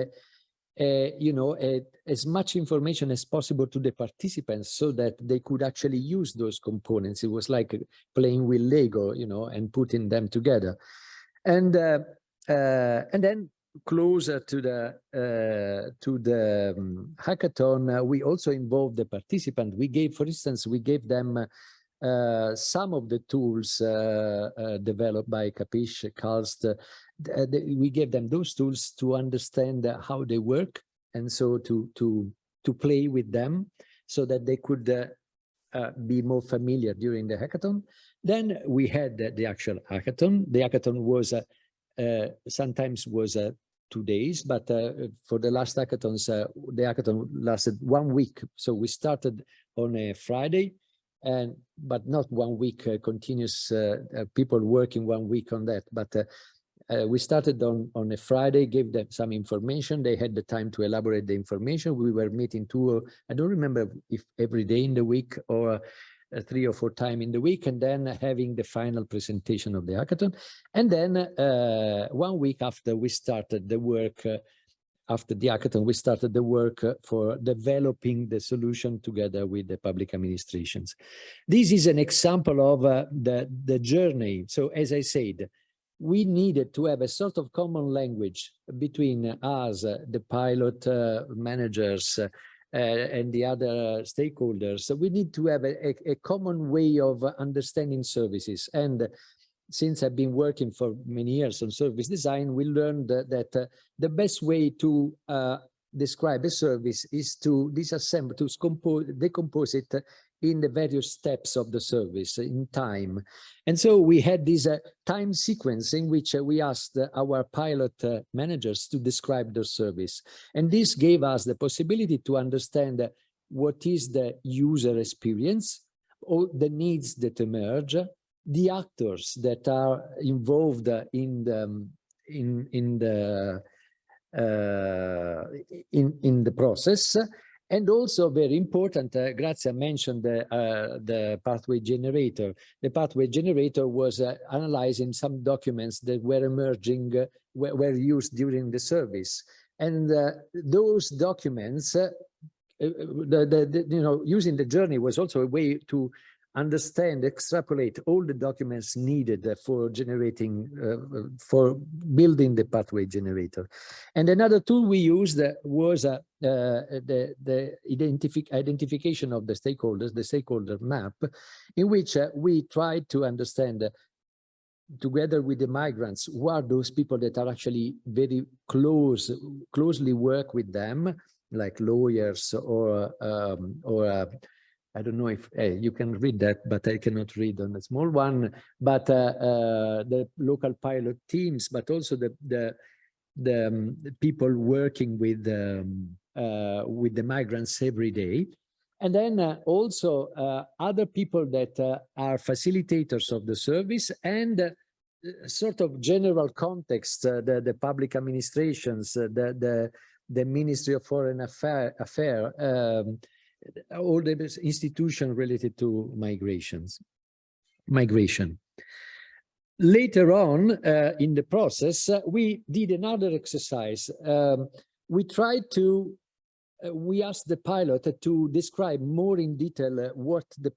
as much information as possible to the participants so that they could actually use those components? It was like playing with Lego, and putting them together. And then closer to the hackathon, we also involved the participant. We gave, for instance, them some of the tools developed by Capiche, Karst. We gave them those tools to understand how they work, and so to play with them so that they could be more familiar during the hackathon. Then we had the actual hackathon. The hackathon was sometimes was 2 days, but for the last hackathons, the hackathon lasted 1 week. So we started on a Friday, but not 1 week continuous people working 1 week on that. But we started on a Friday, gave them some information. They had the time to elaborate the information. We were meeting I don't remember if every day in the week or 3 or 4 times in the week, and then having the final presentation of the hackathon. And then 1 week after we started the work, after the hackathon, we started the work for developing the solution together with the public administrations. This is an example of the journey. So as I said, we needed to have a sort of common language between us, the pilot managers, and the other stakeholders. So we need to have a common way of understanding services. And since I've been working for many years on service design, we learned that the best way to describe a service is to disassemble, to decompose it in the various steps of the service in time. And so we had this time sequence in which we asked our pilot managers to describe their service. And this gave us the possibility to understand what is the user experience, or the needs that emerge, the actors that are involved in the process. And also very important, Grazia mentioned the pathway generator. The pathway generator was analyzing some documents that were emerging, were used during the service. And those documents, using the journey was also a way to understand, extrapolate all the documents needed for generating, for building the pathway generator. And another tool we used was the identification of the stakeholders, the stakeholder map, in which we tried to understand, together with the migrants, who are those people that are actually very closely work with them, like lawyers or I don't know if you can read that, but I cannot read on the small one. But the local pilot teams, but also the people working with the migrants every day, and then also other people that are facilitators of the service, and sort of general context, the public administrations, the Ministry of Foreign Affairs. All the institutions related to migration. Later on in the process, we did another exercise. We asked the pilot to describe more in detail what the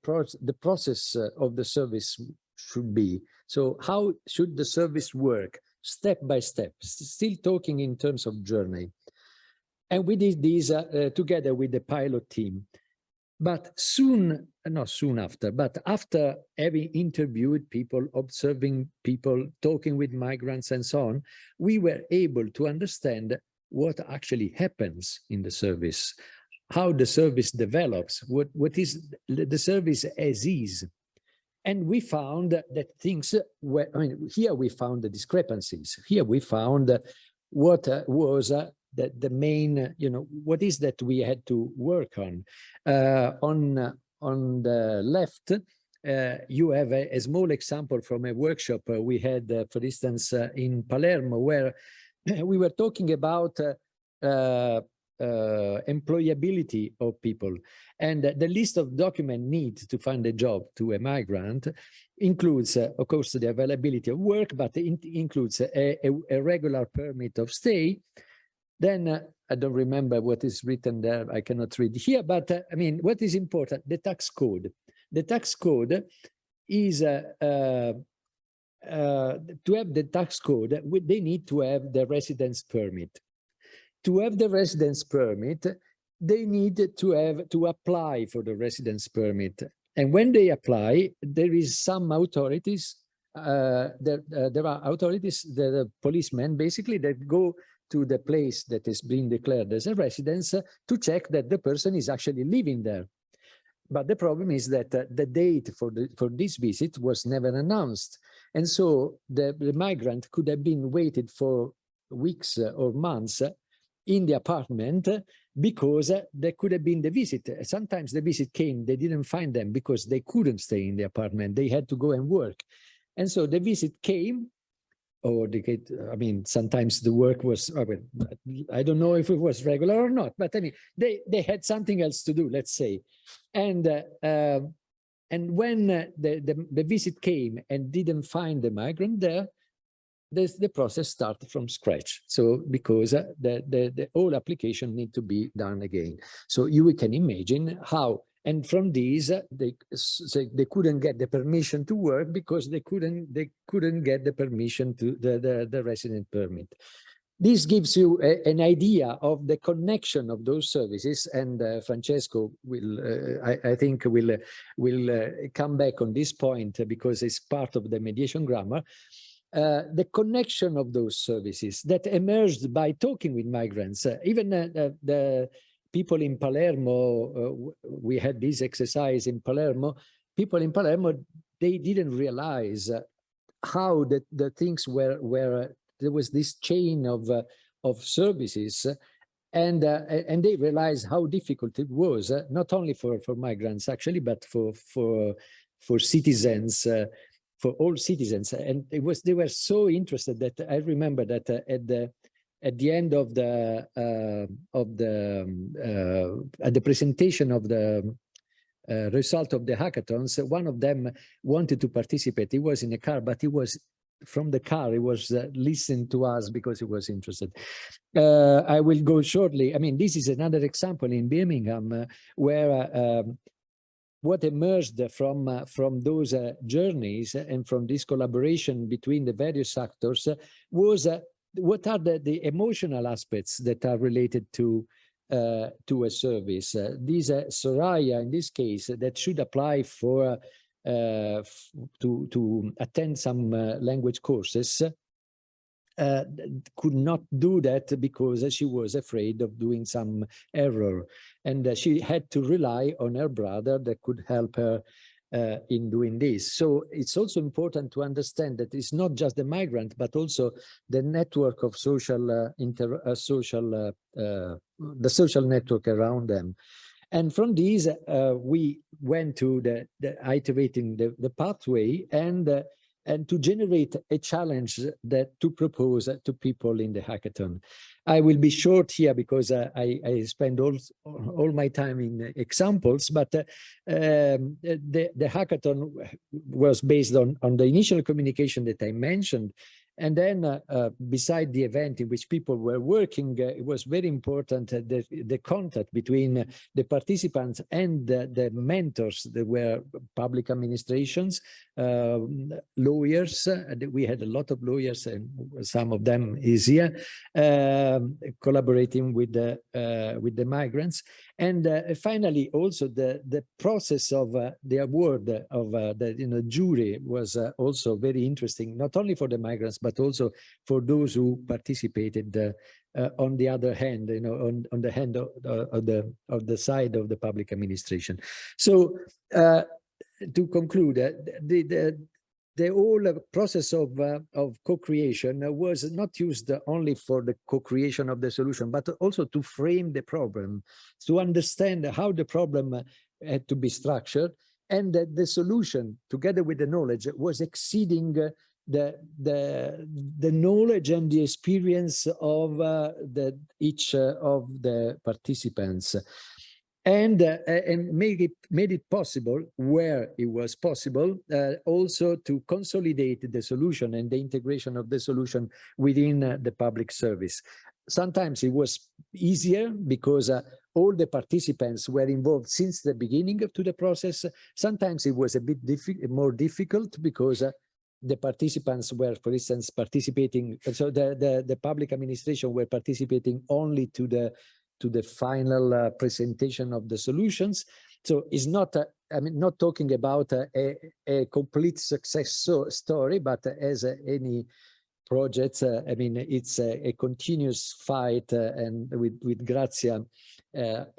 process of the service should be. So how should the service work, step by step, still talking in terms of journey. And we did this together with the pilot team. But not soon after, but after having interviewed people, observing people, talking with migrants and so on, we were able to understand what actually happens in the service, how the service develops, what is the service as is. And we found that things were, here we found the discrepancies. Here we found what was the main, what is that we had to work on. On the left, you have a small example from a workshop we had, for instance, in Palermo, where we were talking about employability of people, and the list of documents needed to find a job to a migrant includes, of course, the availability of work, but it includes a regular permit of stay. Then I don't remember what is written there. I cannot read here, but I mean, what is important? The tax code. The tax code is to have the tax code, they need to have the residence permit. To have the residence permit, they need to apply for the residence permit. And when they apply, there is some authorities, there are authorities, the policemen basically, that go to the place that is being declared as a residence to check that the person is actually living there. But the problem is that the date for this visit was never announced. And so the migrant could have been waited for weeks or months in the apartment because there could have been the visit. Sometimes the visit came, they didn't find them because they couldn't stay in the apartment. They had to go and work. And so the visit came, or I mean, sometimes the work was, I don't know if it was regular or not, but I mean, they had something else to do, let's say. And when the visit came and didn't find the migrant there, the process started from scratch. So because the whole application need to be done again. So you can imagine how, and from these they couldn't get the permission to work because they couldn't get the permission to the resident permit. This gives you an idea of the connection of those services, and Francesco will, I think, will come back on this point because it's part of the mediation grammar. The connection of those services that emerged by talking with migrants, even the people in Palermo, we had this exercise in Palermo, people in Palermo, they didn't realize how the things were there was this chain of services, and they realized how difficult it was, not only for migrants actually, but for citizens, for all citizens. And they were so interested that I remember that at the end of the presentation of the result of the hackathons, one of them wanted to participate. He was in a car, but he was from the car, he was listening to us because he was interested. I will go shortly. I mean, this is another example in Birmingham where what emerged from those journeys and from this collaboration between the various actors was what are the emotional aspects that are related to a service. These Soraya, in this case, that should apply for to attend some language courses, could not do that because she was afraid of doing some error, and she had to rely on her brother that could help her in doing this. So it's also important to understand that it's not just the migrant, but also the network of social the social network around them. And from these, we went to the iterating the pathway and to generate a challenge that to propose to people in the hackathon. I will be short here because I spend all my time in examples, but the hackathon was based on the initial communication that I mentioned. And then beside the event in which people were working, it was very important the contact between the participants and the mentors that were public administrations, lawyers. We had a lot of lawyers, and some of them is here, collaborating with the migrants. And finally, also the process of the award of the jury was also very interesting, not only for the migrants, but also for those who participated on the other hand, on the hand of the side of the public administration. So to conclude, the whole process of co-creation was not used only for the co-creation of the solution, but also to frame the problem, to understand how the problem had to be structured, and the solution, together with the knowledge, was exceeding the knowledge and the experience of each of the participants, and made it possible, where it was possible, also to consolidate the solution and the integration of the solution within the public service. Sometimes it was easier because all the participants were involved since the beginning to the process. Sometimes it was a bit more difficult because the participants were, for instance, participating, so the public administration were participating only to the final presentation of the solutions. So it's not, I mean, not talking about a complete success story, but as any project, I mean, it's a continuous fight, and with Grazia at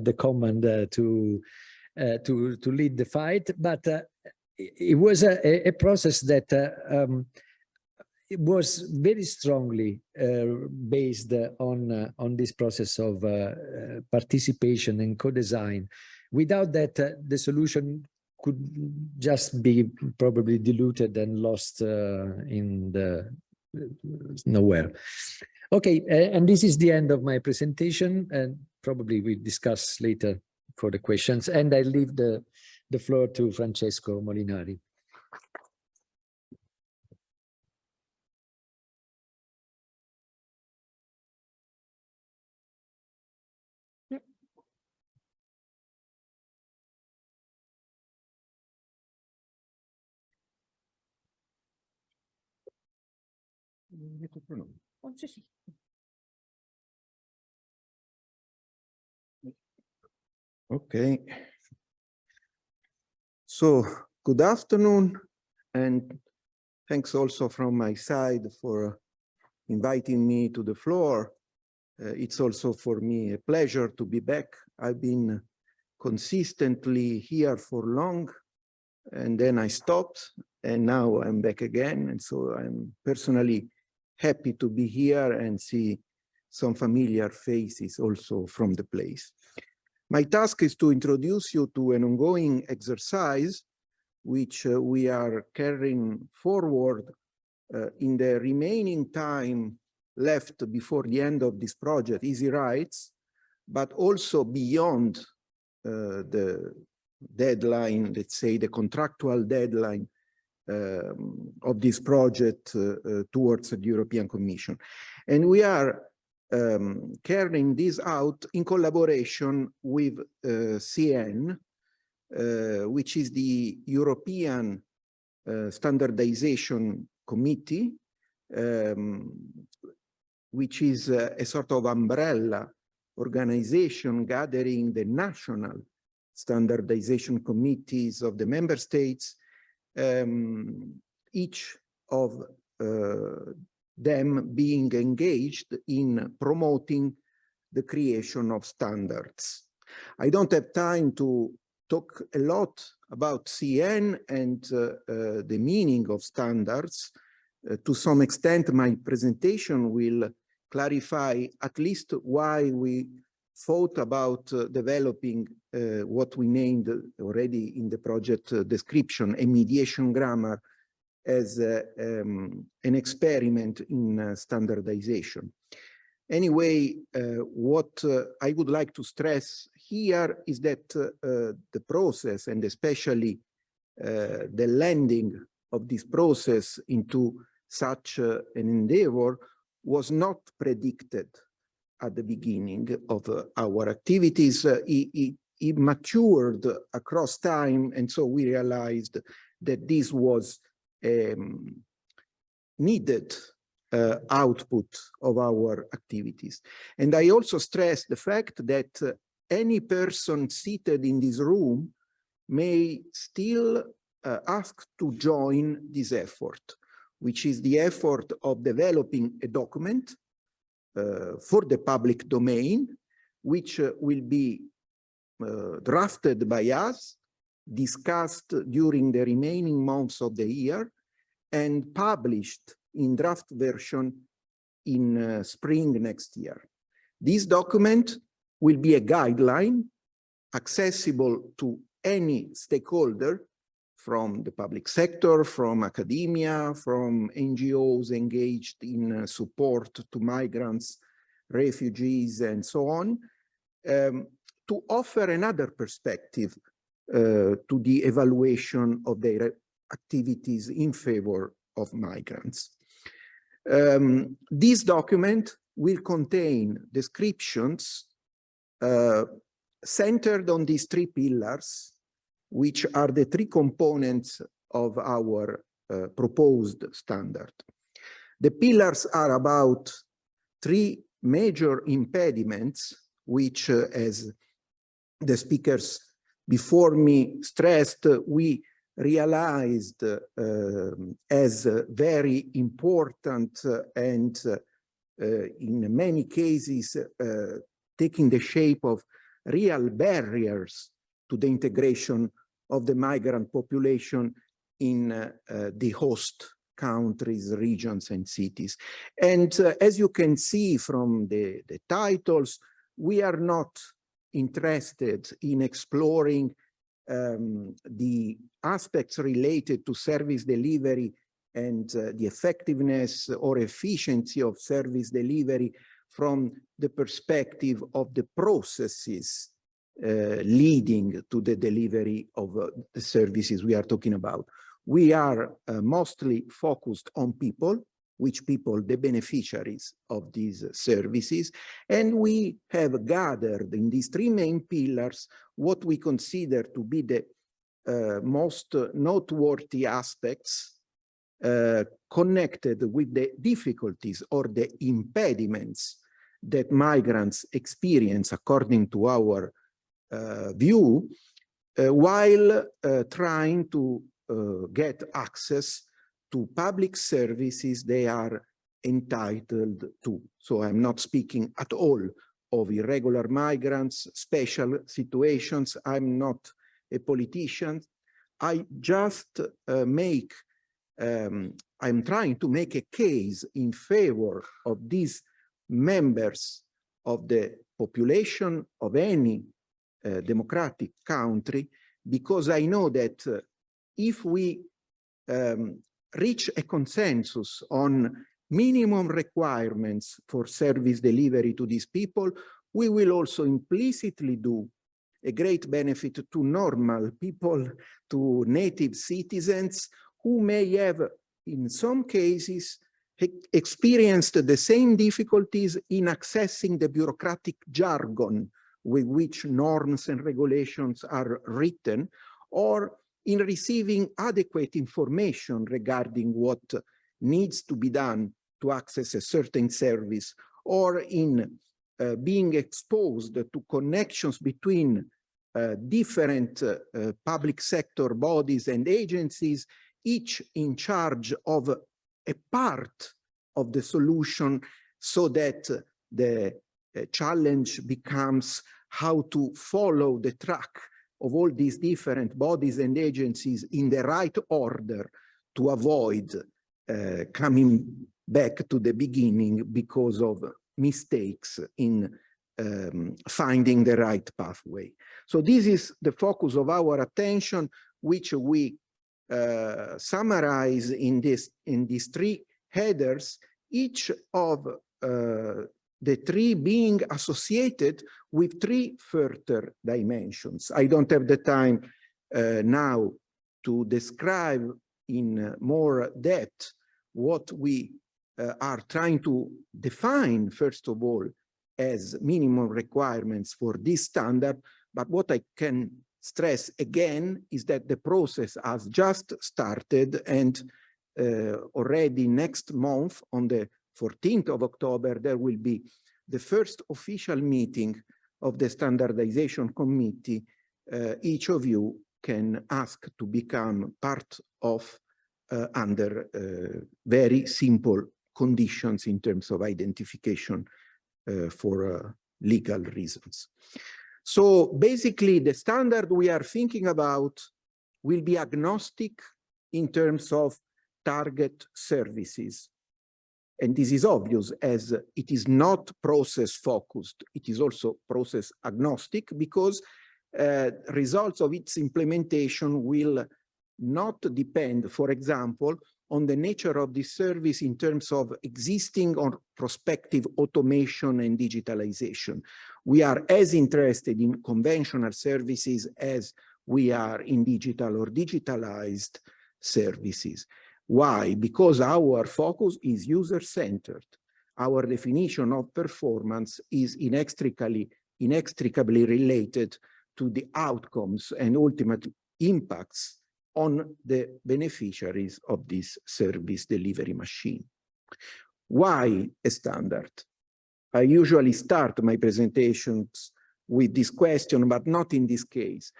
the command to lead the fight. But it was a process that it was very strongly based on this process of participation and co-design. Without that, the solution could just be probably diluted and lost in the nowhere. Okay, and this is the end of my presentation, and probably we discuss later for the questions. And I leave the floor to Francesco Molinari. Okay. So good afternoon, and thanks also from my side for inviting me to the floor. It's also for me a pleasure to be back. I've been consistently here for long, and then I stopped, and now I'm back again. And so I'm personally happy to be here and see some familiar faces also from the place. My task is to introduce you to an ongoing exercise which we are carrying forward in the remaining time left before the end of this project, easyRights, but also beyond the deadline, let's say the contractual deadline of this project towards the European Commission. And we are carrying this out in collaboration with CN, which is the European Standardization Committee, which is a sort of umbrella organization gathering the national standardization committees of the member states, each of them being engaged in promoting the creation of standards. I don't have time to talk a lot about CN and the meaning of standards. To some extent, my presentation will clarify at least why we thought about developing what we named already in the project description, a mediation grammar, as an experiment in standardization. Anyway, what I would like to stress here is that the process, and especially the landing of this process into such an endeavor, was not predicted at the beginning of our activities. It matured across time, and so we realized that this was needed output of our activities. And I also stress the fact that any person seated in this room may still ask to join this effort, which is the effort of developing a document for the public domain, which will be drafted by us, discussed during the remaining months of the year, and published in draft version in spring next year. This document will be a guideline accessible to any stakeholder from the public sector, from academia, from NGOs engaged in support to migrants, refugees, and so on, to offer another perspective to the evaluation of their activities in favor of migrants. This document will contain descriptions centered on these three pillars, which are the three components of our proposed standard. The pillars are about three major impediments, which, as the speakers before me stressed, we realized as very important and in many cases taking the shape of real barriers to the integration of the migrant population in the host countries, regions, and cities. And as you can see from the titles, we are not interested in exploring the aspects related to service delivery and the effectiveness or efficiency of service delivery from the perspective of the processes leading to the delivery of the services we are talking about. We are mostly focused on people, which people, the beneficiaries of these services. And we have gathered in these three main pillars what we consider to be the most noteworthy aspects connected with the difficulties or the impediments that migrants experience according to our view, while trying to get access to public services they are entitled to. So I'm not speaking at all of irregular migrants, special situations. I'm not a politician. I just I'm trying to make a case in favor of these members of the population of any democratic country, because I know that if we reach a consensus on minimum requirements for service delivery to these people, we will also implicitly do a great benefit to normal people, to native citizens who may have, in some cases, experienced the same difficulties in accessing the bureaucratic jargon with which norms and regulations are written, or in receiving adequate information regarding what needs to be done to access a certain service, or in being exposed to connections between different public sector bodies and agencies, each in charge of a part of the solution, so that the challenge becomes how to follow the track of all these different bodies and agencies in the right order to avoid coming back to the beginning because of mistakes in finding the right pathway. So this is the focus of our attention, which we summarize in these three headers, each of the three being associated with three further dimensions. I don't have the time now to describe in more depth what we are trying to define, first of all, as minimum requirements for this standard. But what I can stress again is that the process has just started, and already next month, on the 14th of October, there will be the first official meeting of the Standardization Committee. Each of you can ask to become part of under very simple conditions in terms of identification for legal reasons. So basically, the standard we are thinking about will be agnostic in terms of target services. And this is obvious, as it is not process focused. It is also process agnostic, because results of its implementation will not depend, for example, on the nature of this service in terms of existing or prospective automation and digitalization. We are as interested in conventional services as we are in digital or digitalized services. Why? Because our focus is user-centered. Our definition of performance is inextricably related to the outcomes and ultimate impacts on the beneficiaries of this service delivery machine. Why a standard? I usually start my presentations with this question, but not in this case.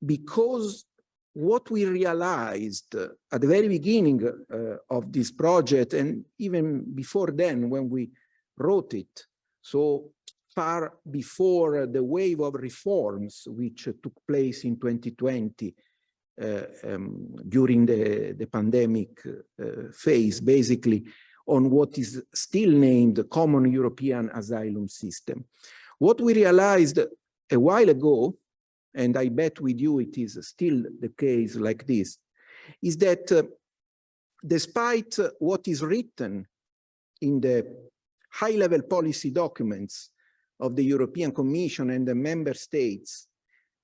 Because what we realized at the very beginning of this project, and even before then when we wrote it, so far before the wave of reforms which took place in 2020 during the pandemic phase, basically on what is still named the Common European Asylum System. What we realized a while ago, and I bet with you it is still the case like this, is that despite what is written in the high-level policy documents of the European Commission and the member states,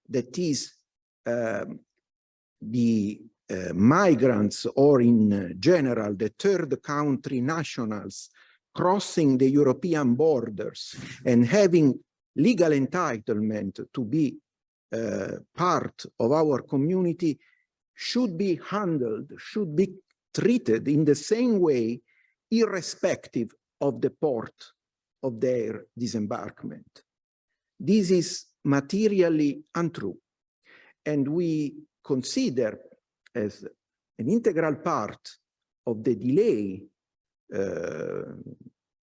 that is the migrants, or in general, the third country nationals crossing the European borders and having legal entitlement to be part of our community, should be handled, should be treated in the same way, irrespective of the port of their disembarkment. This is materially untrue, and we consider as an integral part of the delay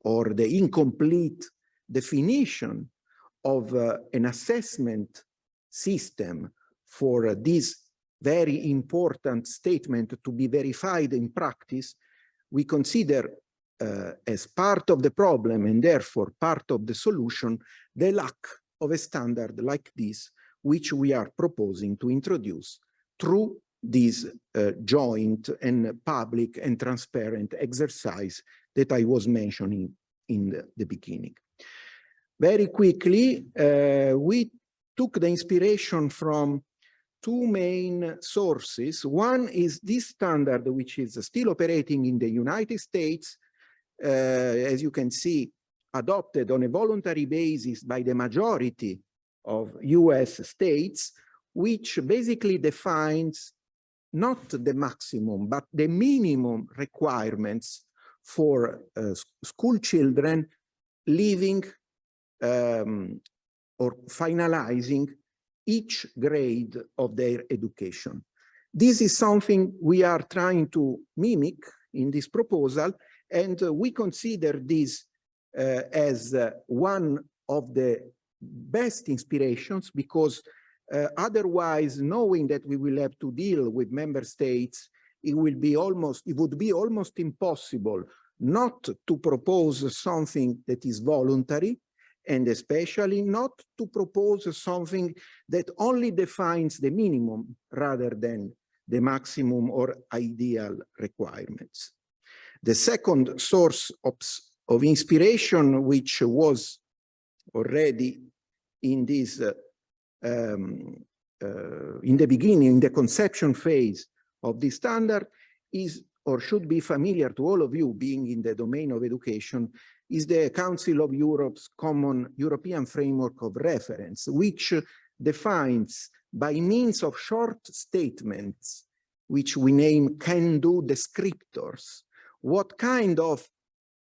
or the incomplete definition of an assessment system for this very important statement to be verified in practice. We consider as part of the problem, and therefore part of the solution, the lack of a standard like this, which we are proposing to introduce through this joint and public and transparent exercise that I was mentioning in the beginning. Very quickly, we took the inspiration from two main sources. One is this standard, which is still operating in the United States, as you can see, adopted on a voluntary basis by the majority of US states, which basically defines not the maximum, but the minimum requirements for school children leaving or finalizing each grade of their education. This is something we are trying to mimic in this proposal, and we consider this as one of the best inspirations, because otherwise, knowing that we will have to deal with member states, it would be almost impossible not to propose something that is voluntary, and especially not to propose something that only defines the minimum rather than the maximum or ideal requirements. The second source of inspiration, which was already in this in the beginning, in the conception phase of this standard, is or should be familiar to all of you being in the domain of education, is the Council of Europe's Common European Framework of Reference, which defines by means of short statements, which we name can-do descriptors, what kind of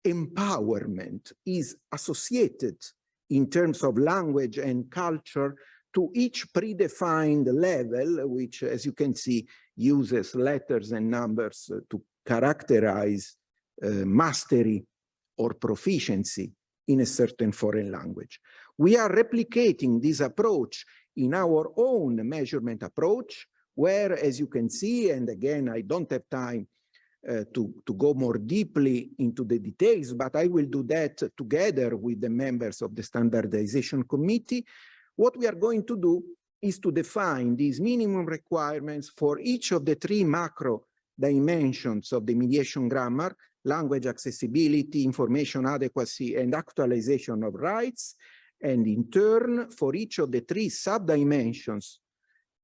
empowerment is associated in terms of language and culture to each predefined level, which, as you can see, uses letters and numbers to characterize mastery or proficiency in a certain foreign language. We are replicating this approach in our own measurement approach, where, as you can see, and again, I don't have time to go more deeply into the details, but I will do that together with the members of the Standardization Committee. What we are going to do is to define these minimum requirements for each of the three macro dimensions of the mediation grammar: language accessibility, information adequacy, and actualization of rights. And in turn, for each of the three sub-dimensions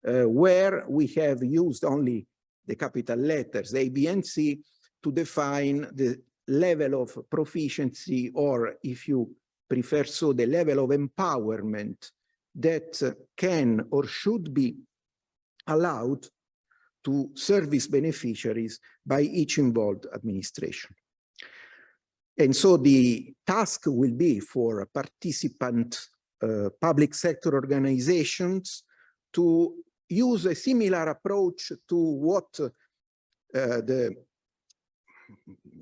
where we have used only the capital letters A, B, and C to define the level of proficiency, or if you prefer so, the level of empowerment that can or should be allowed to service beneficiaries by each involved administration. And so the task will be for participant public sector organizations to use a similar approach to what the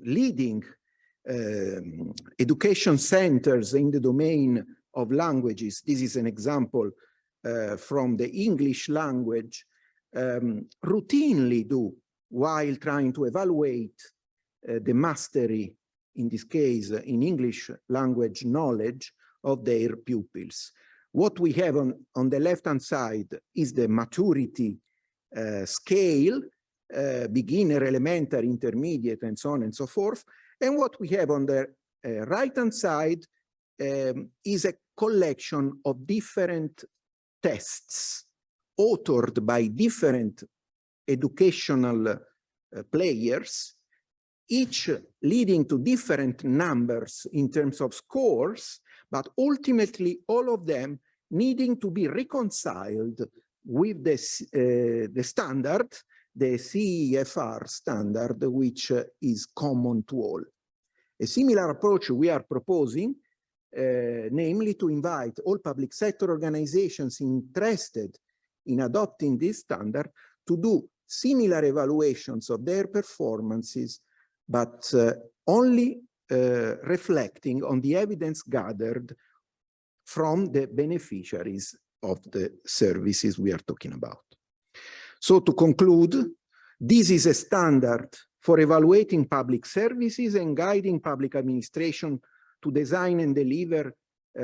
leading education centers in the domain of languages, this is an example from the English language, routinely do while trying to evaluate the mastery, in this case, in English language knowledge of their pupils. What we have on the left-hand side is the maturity scale, beginner, elementary, intermediate, and so on and so forth. And what we have on the right-hand side is a collection of different tests authored by different educational players, each leading to different numbers in terms of scores, but ultimately all of them needing to be reconciled with the standard, the CEFR standard, which is common to all. A similar approach we are proposing, namely to invite all public sector organizations interested in adopting this standard to do similar evaluations of their performances, but only reflecting on the evidence gathered from the beneficiaries of the services we are talking about. So to conclude, this is a standard for evaluating public services and guiding public administration to design and deliver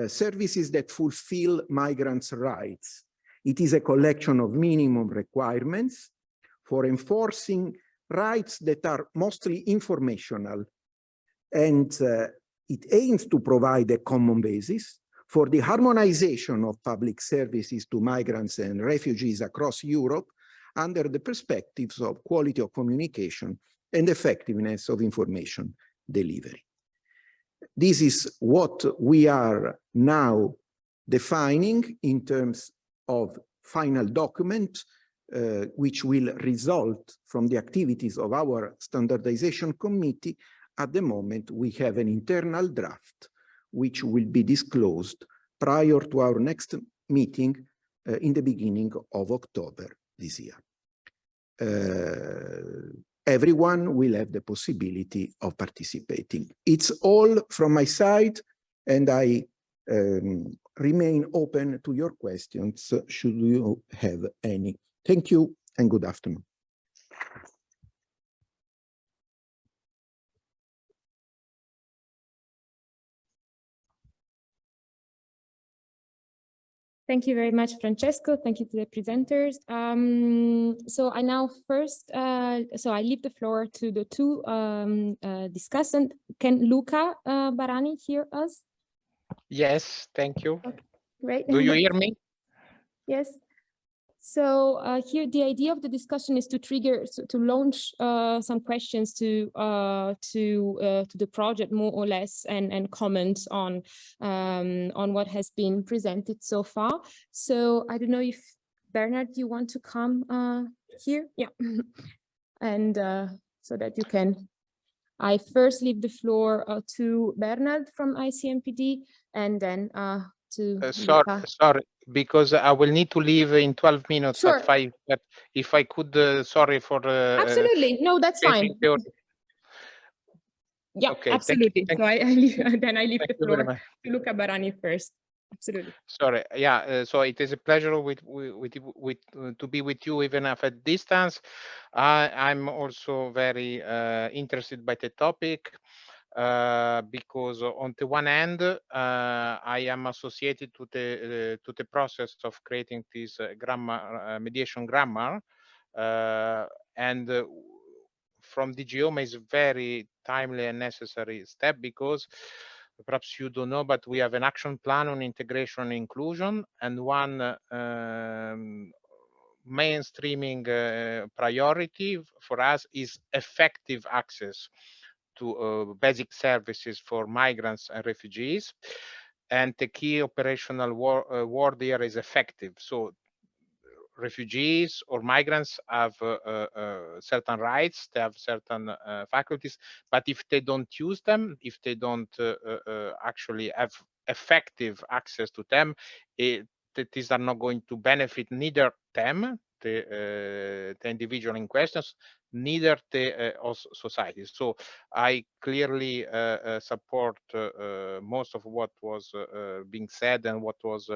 services that fulfill migrants' rights. It is a collection of minimum requirements for enforcing rights that are mostly informational, and it aims to provide a common basis for the harmonization of public services to migrants and refugees across Europe under the perspectives of quality of communication and effectiveness of information delivery. This is what we are now defining in terms of final document, which will result from the activities of our standardization committee. At the moment, we have an internal draft, which will be disclosed prior to our next meeting in the beginning of October this year. Everyone will have the possibility of participating. It's all from my side, and I remain open to your questions, should you have any. Thank you and good afternoon. Thank you very much, Francesco. Thank you to the presenters. So I now first, so I leave the floor to the two discussants. Can Luca Barani hear us? Yes, thank you. Okay, great. Do you hear me? Yes. So here the idea of the discussion is to trigger, to launch some questions to the project more or less, and comment on what has been presented so far. So I don't know if Bernard, you want to come here? Yeah, and so that you can. I first leave the floor to Bernard from ICMPD, and then to sorry, because I will need to leave in 12 minutes sure. at 5. But if I could, sorry for absolutely, no, that's fine. Yeah, okay, absolutely. thank so I leave, then I leave thank the floor to Luca Barani first. Absolutely. Sorry. Yeah. So it is a pleasure to be with you, even if at distance. I'm also very interested by the topic. because on the one hand, I am associated to the process of creating this grammar mediation grammar, and from DGOMA is a very timely and necessary step, because perhaps you don't know, but we have an action plan on integration and inclusion, and one mainstreaming priority for us is effective access to basic services for migrants and refugees. And the key operational word here is effective. So refugees or migrants have certain rights, they have certain faculties, but if they don't use them, if they don't actually have effective access to them, these are not going to benefit neither them, the individual in questions, neither the society. So I clearly support most of what was being said and what was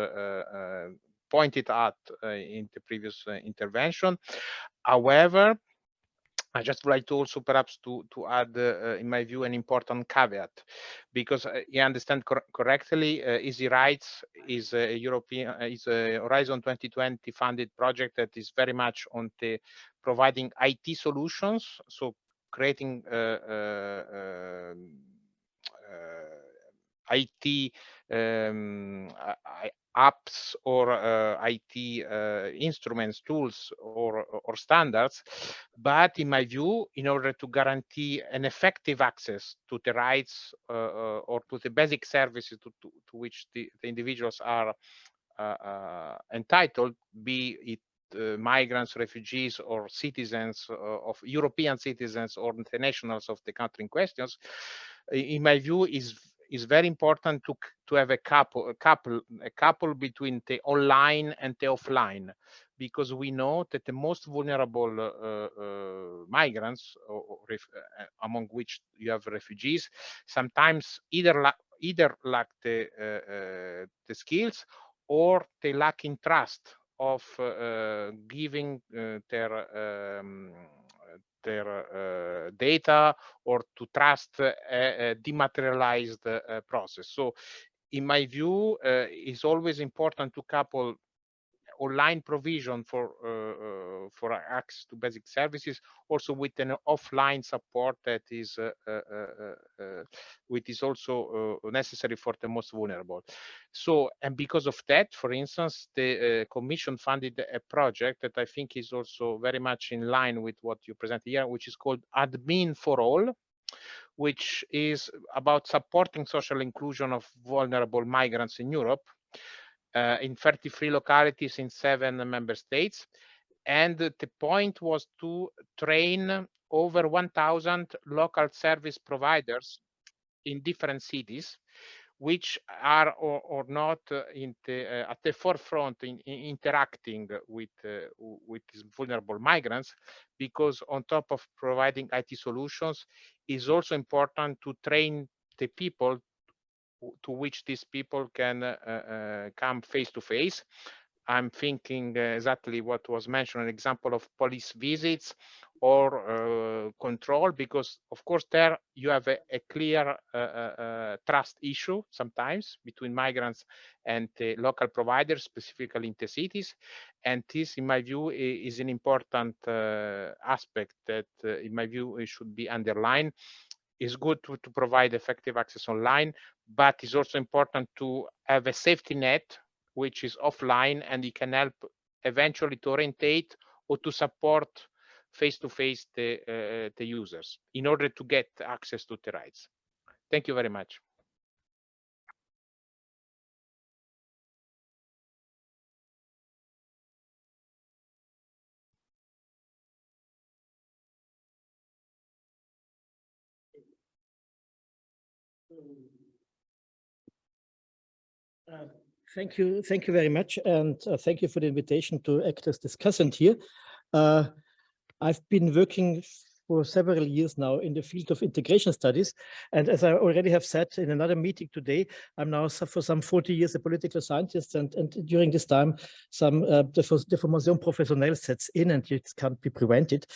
pointed at in the previous intervention. However, I just would like to also perhaps to add, in my view, an important caveat, because you understand correctly, easyRights is a European, is a Horizon 2020 funded project that is very much on the providing IT solutions, so creating IT apps or IT instruments, tools, or standards. But in my view, in order to guarantee an effective access to the rights or to the basic services to which the individuals are entitled, be it migrants, refugees, or citizens of European citizens or the nationals of the country in questions, in my view, is very important to have a couple between the online and the offline, because we know that the most vulnerable migrants, among which you have refugees, sometimes either lack the skills, or they lack in trust of giving their data, or to trust a dematerialized process. So in my view, it's always important to couple online provision for access to basic services also with an offline support that is which is also necessary for the most vulnerable. So, and because of that, for instance, the Commission funded a project that I think is also very much in line with what you present here, which is called Admin for All, which is about supporting social inclusion of vulnerable migrants in Europe, in 33 localities in 7 member states. And the point was to train over 1,000 local service providers in different cities, which are or not at the forefront in interacting with these vulnerable migrants, because on top of providing IT solutions, is also important to train the people to which these people can come face to face. I'm thinking exactly what was mentioned, an example of police visits or control, because of course there you have a clear trust issue sometimes between migrants and the local providers, specifically in the cities. And this, in my view, is an important aspect that, in my view, it should be underlined. It's good to provide effective access online, but it's also important to have a safety net which is offline, and it can help eventually to orientate or to support face-to-face the users in order to get access to the rights. Thank you very much. Thank you very much, and thank you for the invitation to act as discussant here. I've been working for several years now in the field of integration studies. And as I already have said in another meeting today, I'm now for some 40 years a political scientist, and during this time, some deformation professionnelle sets in, and it can't be prevented.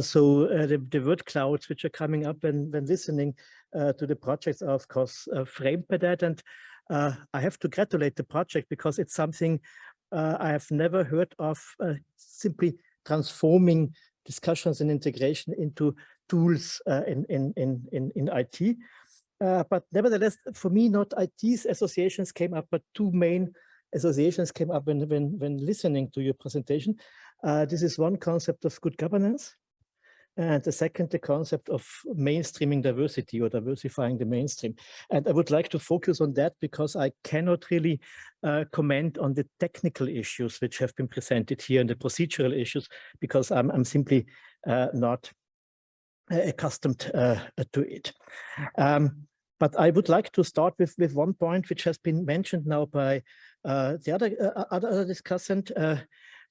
So the word clouds which are coming up when listening to the projects are of course framed by that. And I have to gratulate the project because it's something I have never heard of, simply transforming discussions and integration into tools in IT. But nevertheless, for me, not IT associations came up, but two main associations came up when listening to your presentation. This is one concept of good governance, and the second, the concept of mainstreaming diversity or diversifying the mainstream. And I would like to focus on that because I cannot really comment on the technical issues which have been presented here and the procedural issues, because I'm simply not accustomed to it. But I would like to start with one point which has been mentioned now by the other discussant,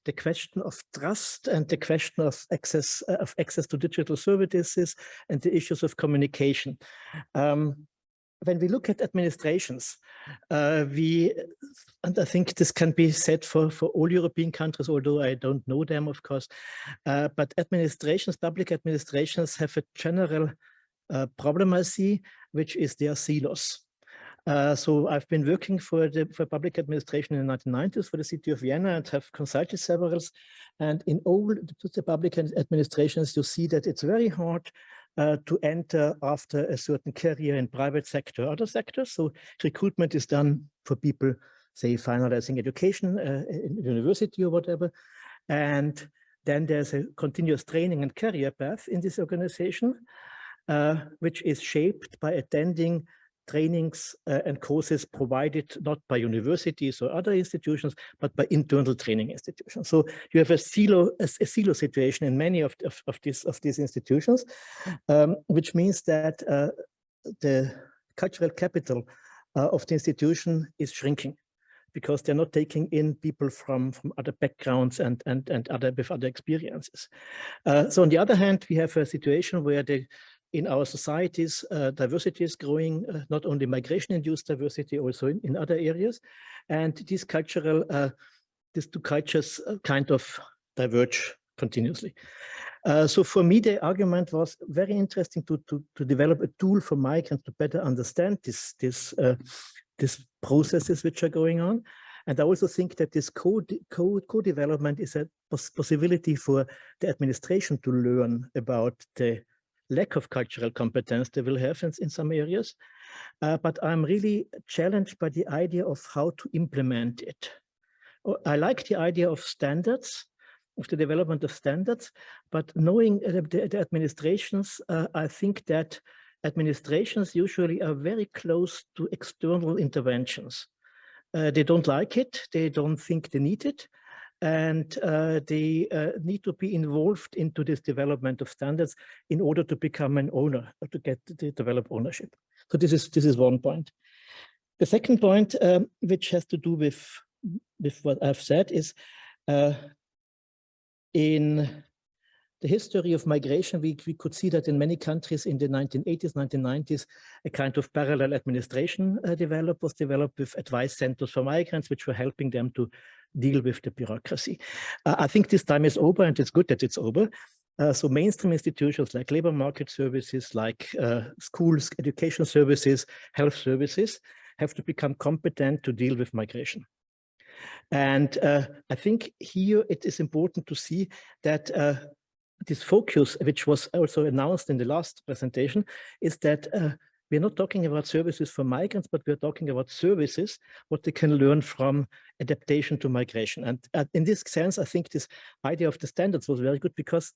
the question of trust and the question of access to digital services and the issues of communication. When we look at administrations, and I think this can be said for all European countries, although I don't know them, of course, but administrations, public administrations have a general problem I see, which is their silos. So I've been working for public administration in the 1990s for the city of Vienna and have consulted several. And in all the public administrations, you see that it's very hard to enter after a certain career in private sector, other sectors. So recruitment is done for people, say, finalizing education in university or whatever. And then there's a continuous training and career path in this organization, which is shaped by attending trainings and courses provided not by universities or other institutions, but by internal training institutions. So you have a silo situation in many of these institutions, which means that the cultural capital of the institution is shrinking because they're not taking in people from other backgrounds and with other experiences. So on the other hand, we have a situation where in our societies, diversity is growing, not only migration-induced diversity, also in other areas. And these two cultures kind of diverge continuously. So for me, the argument was very interesting to develop a tool for migrants to better understand these processes which are going on. And I also think that this co-development is a possibility for the administration to learn about the lack of cultural competence they will have in some areas. But I'm really challenged by the idea of how to implement it. I like the idea of standards, of the development of standards, but knowing the administrations, I think that administrations usually are very close to external interventions. They don't like it, they don't think they need it, and they need to be involved into this development of standards in order to become an owner, or to develop ownership. So this is one point. The second point, which has to do with what I've said, is in the history of migration, we could see that in many countries in the 1980s, 1990s, a kind of parallel administration was developed with advice centers for migrants, which were helping them to deal with the bureaucracy. I think this time is over, and it's good that it's over. So mainstream institutions like labor market services, like schools, education services, health services, have to become competent to deal with migration. And I think here it is important to see that this focus, which was also announced in the last presentation, is that we're not talking about services for migrants, but we're talking about services, what they can learn from adaptation to migration. And in this sense, I think this idea of the standards was very good, because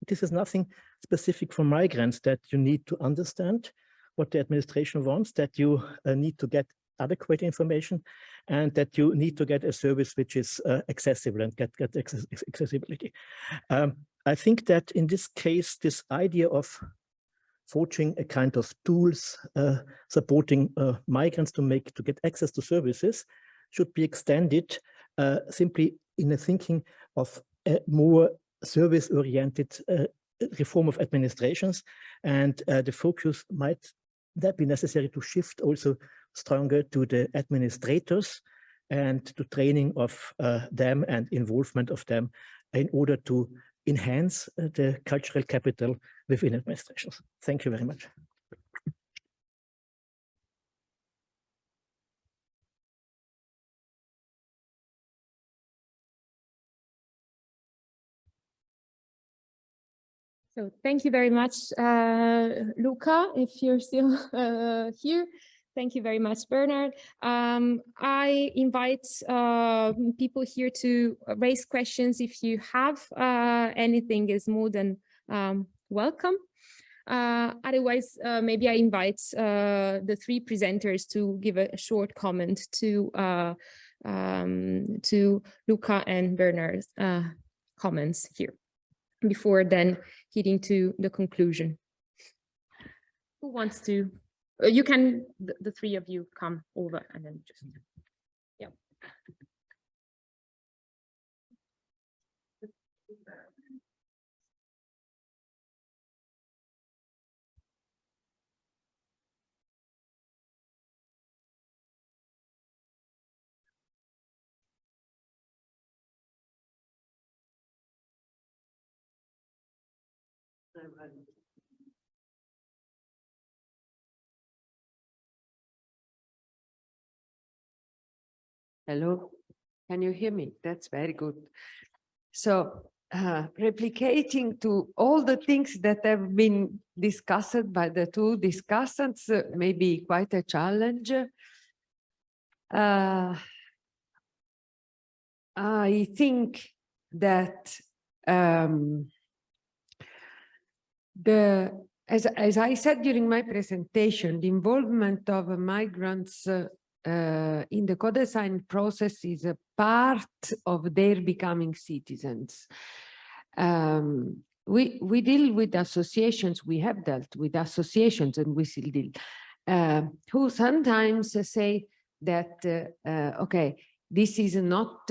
this is nothing specific for migrants, that you need to understand what the administration wants, that you need to get adequate information, and that you need to get a service which is accessible and get accessibility. I think that in this case, this idea of forging a kind of tools supporting migrants to get access to services should be extended simply in a thinking of a more service-oriented reform of administrations, and the focus might that be necessary to shift also stronger to the administrators and to training of them and involvement of them in order to enhance the cultural capital within administrations. Thank you very much. So thank you very much, Luca, if you're still here. Thank you very much, Bernard. I invite people here to raise questions. If you have anything, is more than welcome. Otherwise, maybe I invite the three presenters to give a short comment to Luca and Bernard's comments here, before then heading to the conclusion. Who wants to? You can, the three of you come over and then just, yeah. Hello, can you hear me? That's very good. So replicating to all the things that have been discussed by the two discussants may be quite a challenge. I think that as I said during my presentation, the involvement of migrants in the co-design process is a part of their becoming citizens. We deal with associations, we have dealt with associations, and we still deal, who sometimes say that, okay, this is not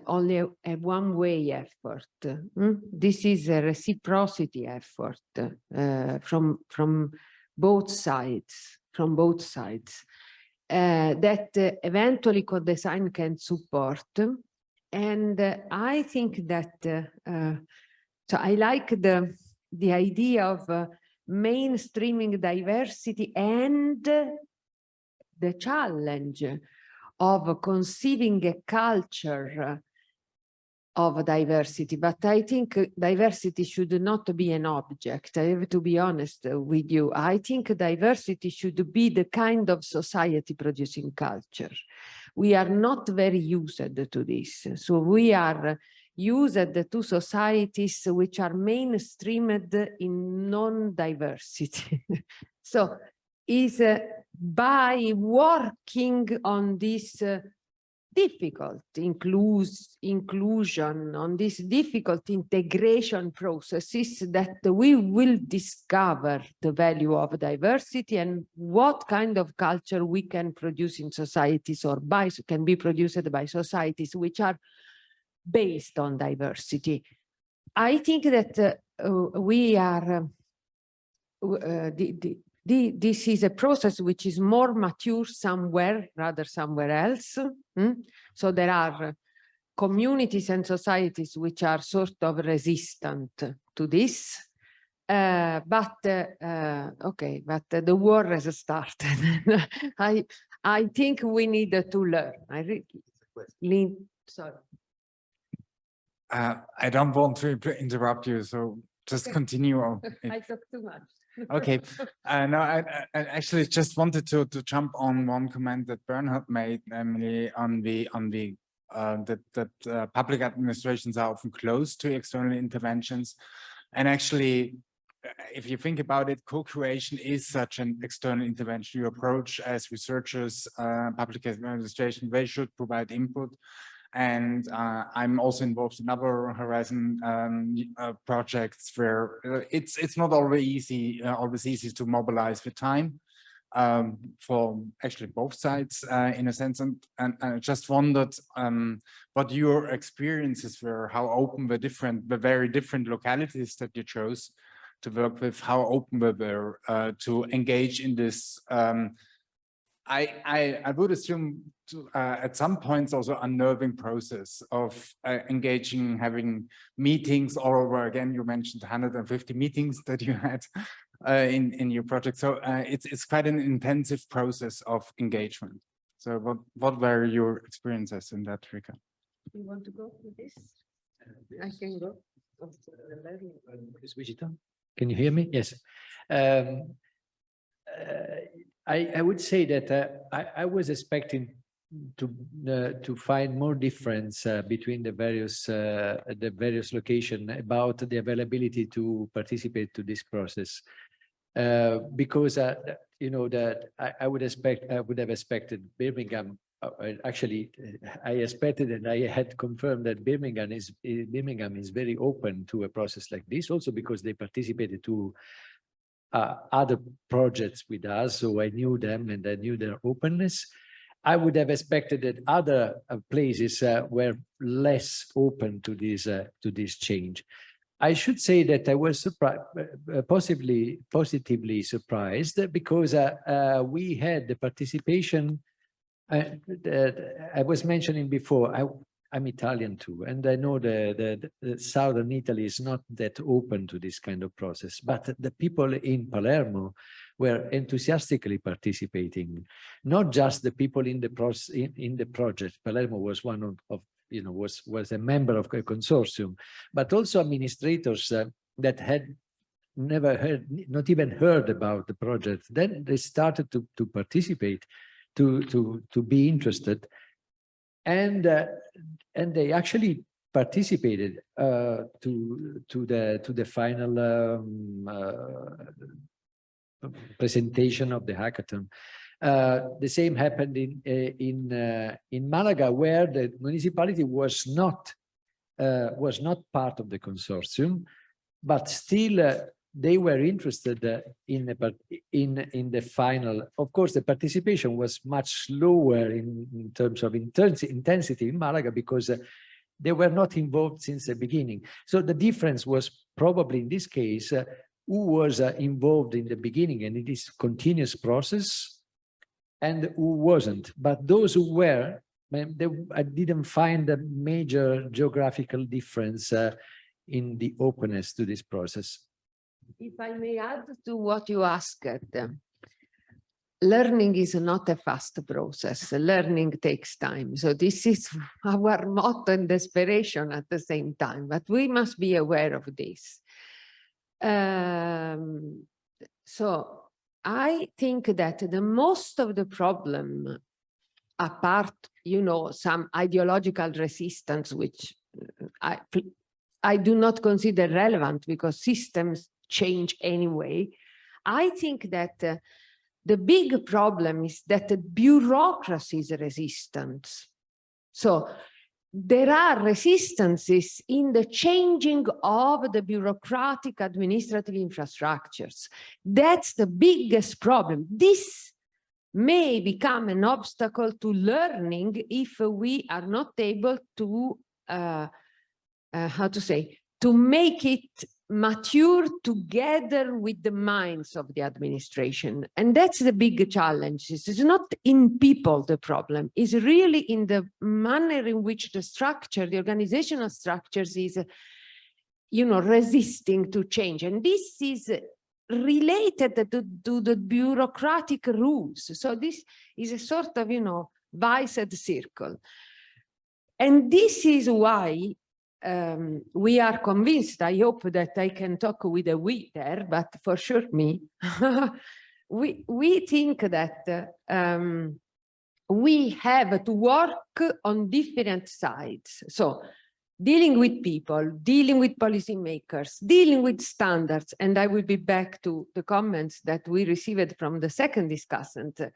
only a one-way effort. This is a reciprocity effort from both sides, that eventually co-design can support. And I think that, so I like the idea of mainstreaming diversity and the challenge of conceiving a culture of diversity. But I think diversity should not be an object. I have to be honest with you. I think diversity should be the kind of society producing culture. We are not very used to this. So we are used to societies which are mainstreamed in non-diversity. So is by working on this difficult inclusion, on these difficult integration processes, that we will discover the value of diversity and what kind of culture we can produce in societies, or can be produced by societies which are based on diversity. I think that we are this is a process which is more mature somewhere rather somewhere else. So there are communities and societies which are sort of resistant to this. Okay, but the war has started. I think we need to learn. Sorry. I don't want to interrupt you, so just continue. I talk too much. Okay. No, I actually just wanted to jump on one comment that Bernhard made, namely on that public administrations are often closed to external interventions. And actually, if you think about it, co-creation is such an external intervention. You approach as researchers, public administration, they should provide input. And I'm also involved in other Horizon projects where it's not always easy to mobilize the time. for actually both sides in a sense, and I just wondered what your experiences were, how open the very different localities that you chose to work with, how open we were to engage in this. I would assume at some points also unnerving process of engaging, having meetings all over. Again, you mentioned 150 meetings that you had in your project. So it's quite an intensive process of engagement. So what were your experiences in that regard? You want to go with this? I can go. Switch it on. Can you hear me? Yes. I would say that I was expecting to find more difference between the various locations about the availability to participate to this process, because you know that I would have expected Birmingham. Actually, I expected and I had confirmed that Birmingham is very open to a process like this, also because they participated to other projects with us, so I knew them and I knew their openness. I would have expected that other places were less open to this change. I should say that I was positively surprised because we had the participation that I was mentioning before. I'm Italian too, and I know that southern Italy is not that open to this kind of process, but the people in Palermo were enthusiastically participating, not just the people in the project. Palermo was one of was a member of a consortium, but also administrators that had not even heard about the project. Then they started to participate, to be interested. And they actually participated to the final presentation of the hackathon. The same happened in Malaga, where the municipality was not part of the consortium, but still they were interested in the final. Of course, the participation was much lower in terms of intensity in Malaga because they were not involved since the beginning. So the difference was probably in this case who was involved in the beginning and in this continuous process and who wasn't. But those who were, I didn't find a major geographical difference in the openness to this process. If I may add to what you asked, learning is not a fast process. Learning takes time. So this is our motto and desperation at the same time, but we must be aware of this. So I think that the most of the problem, apart, some ideological resistance, which I do not consider relevant because systems change anyway. I think that the big problem is that the bureaucracy is resistant. So there are resistances in the changing of the bureaucratic administrative infrastructures. That's the biggest problem. This may become an obstacle to learning if we are not able to, to make it mature together with the minds of the administration. And that's the big challenge. It's not in people the problem, it's really in the manner in which the structure, the organizational structures is, resisting to change. And this is related to the bureaucratic rules. So this is a sort of, viscid circle. And this is why we are convinced, I hope that I can talk with a we there, but for sure me, we think that we have to work on different sides. So dealing with people, dealing with policymakers, dealing with standards, and I will be back to the comments that we received from the second discussant,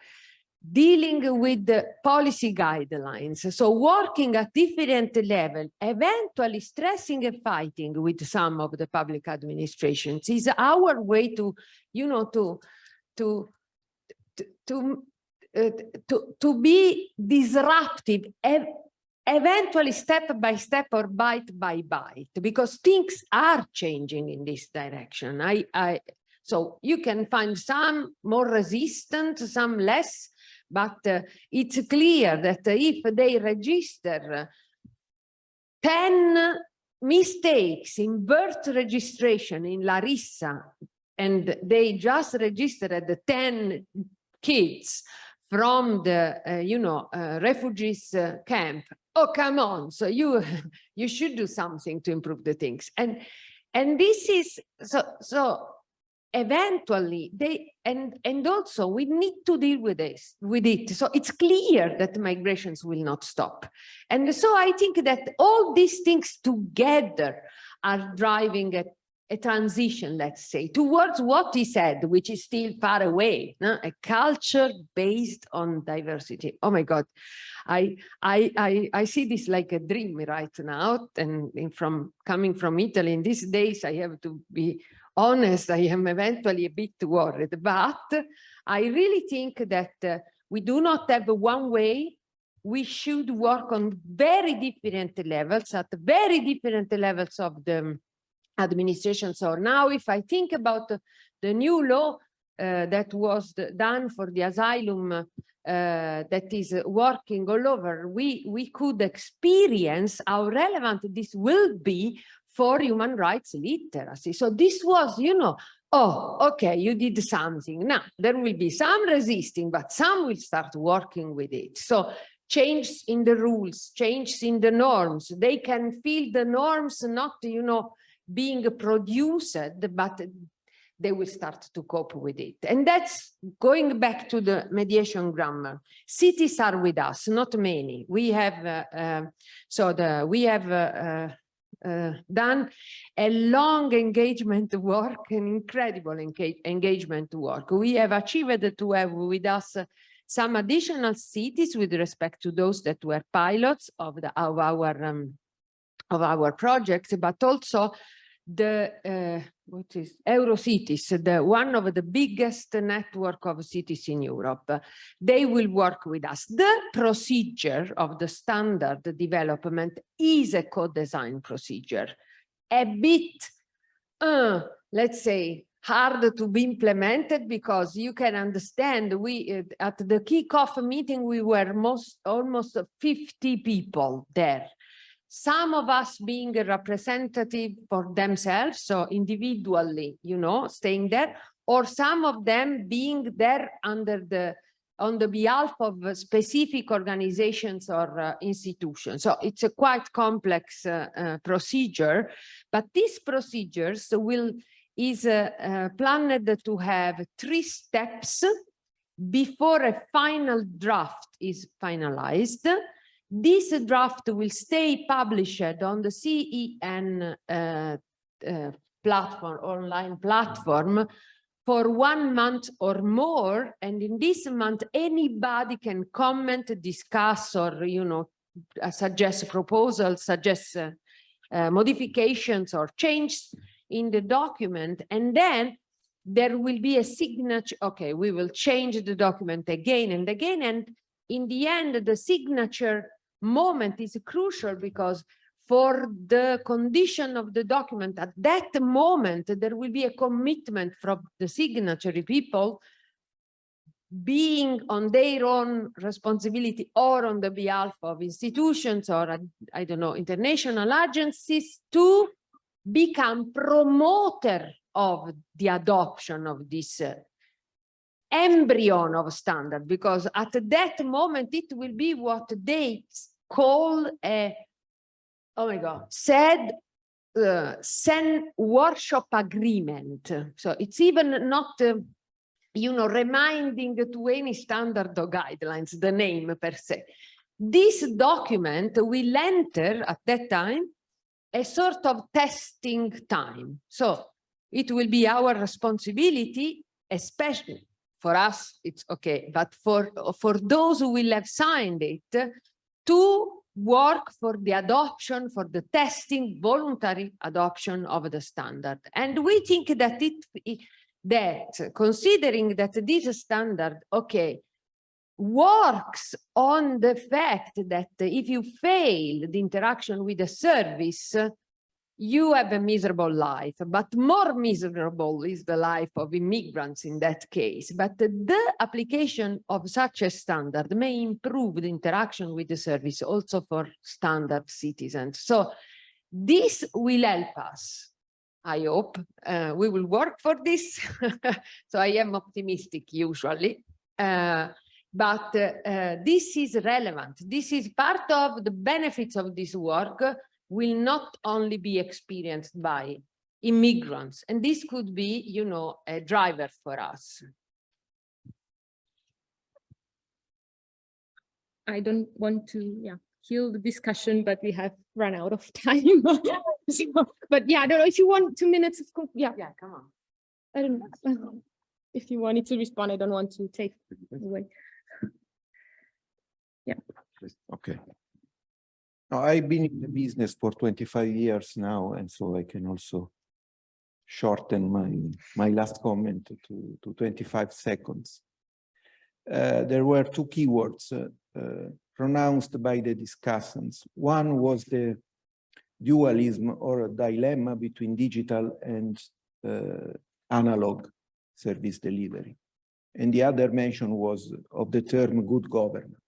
dealing with the policy guidelines, so working at different levels, eventually stressing and fighting with some of the public administrations is our way to, to be disruptive, eventually step by step or bite by bite, because things are changing in this direction. So you can find some more resistant, some less, but it's clear that if they register 10 mistakes in birth registration in Larissa, and they just registered the 10 kids from the refugees camp. Oh, come on! So you should do something to improve the things, and this is so. Eventually, and also we need to deal with it. So it's clear that migrations will not stop, and so I think that all these things together are driving a transition, let's say, towards what he said, which is still far away, no? A culture based on diversity. Oh my God, I see this like a dream right now, and coming from Italy in these days, I have to be honest, I am eventually a bit worried, but I really think that we do not have one way. We should work on very different levels, at very different levels of the administration. So now if I think about the new law that was done for the asylum that is working all over, we could experience how relevant this will be for human rights literacy. So this was, oh, okay, you did something. Now there will be some resisting, but some will start working with it. So change in the rules, change in the norms. They can feel the norms not, being produced, but they will start to cope with it. And that's going back to the mediation grammar. Cities are with us, not many. We have done a long engagement work, an incredible engagement work. We have achieved to have with us some additional cities with respect to those that were pilots of our projects, but also the Eurocities, one of the biggest network of cities in Europe. They will work with us. The procedure of the standard development is a co-design procedure, a bit, let's say, hard to be implemented, because you can understand, we at the kickoff meeting, we were almost 50 people there. Some of us being a representative for themselves, so individually, staying there, or some of them being there on the behalf of specific organizations or institutions. So it's a quite complex procedure, but these procedures is planned to have 3 steps before a final draft is finalized. This draft will stay published on the CEN platform, online platform, for 1 month or more. And in this month, anybody can comment, discuss, or, suggest proposals, suggest modifications or changes in the document. And then there will be a signature. Okay, we will change the document again and again. And in the end, the signature moment is crucial, because for the condition of the document at that moment, there will be a commitment from the signatory people, being on their own responsibility or on the behalf of institutions or, I don't know, international agencies, to become promoter of the adoption of this embryon of standard, because at that moment it will be what they call a, oh my God, said workshop agreement. So it's even not, reminding to any standard or guidelines, the name per se. This document will enter at that time a sort of testing time. So it will be our responsibility, especially for us, it's okay, but for those who will have signed it, to work for the adoption, for the testing, voluntary adoption of the standard. And we think that that considering that this standard, okay, works on the fact that if you fail the interaction with the service, you have a miserable life, but more miserable is the life of immigrants in that case. But the application of such a standard may improve the interaction with the service also for standard citizens. So this will help us. I hope we will work for this. So I am optimistic usually. But this is relevant. This is part of the benefits of this work will not only be experienced by immigrants. And this could be, you know, a driver for us. I don't want to, kill the discussion, but we have run out of time. So, but yeah, I don't know if you want 2 minutes of, Yeah, come on. I don't know. If you wanted to respond, I don't want to take away. Yeah. Okay. Now, I've been in the business for 25 years now, and so I can also shorten my last comment to 25 seconds. There were two keywords pronounced by the discussants. One was the dualism or a dilemma between digital and analog service delivery. And the other mention was of the term good governance.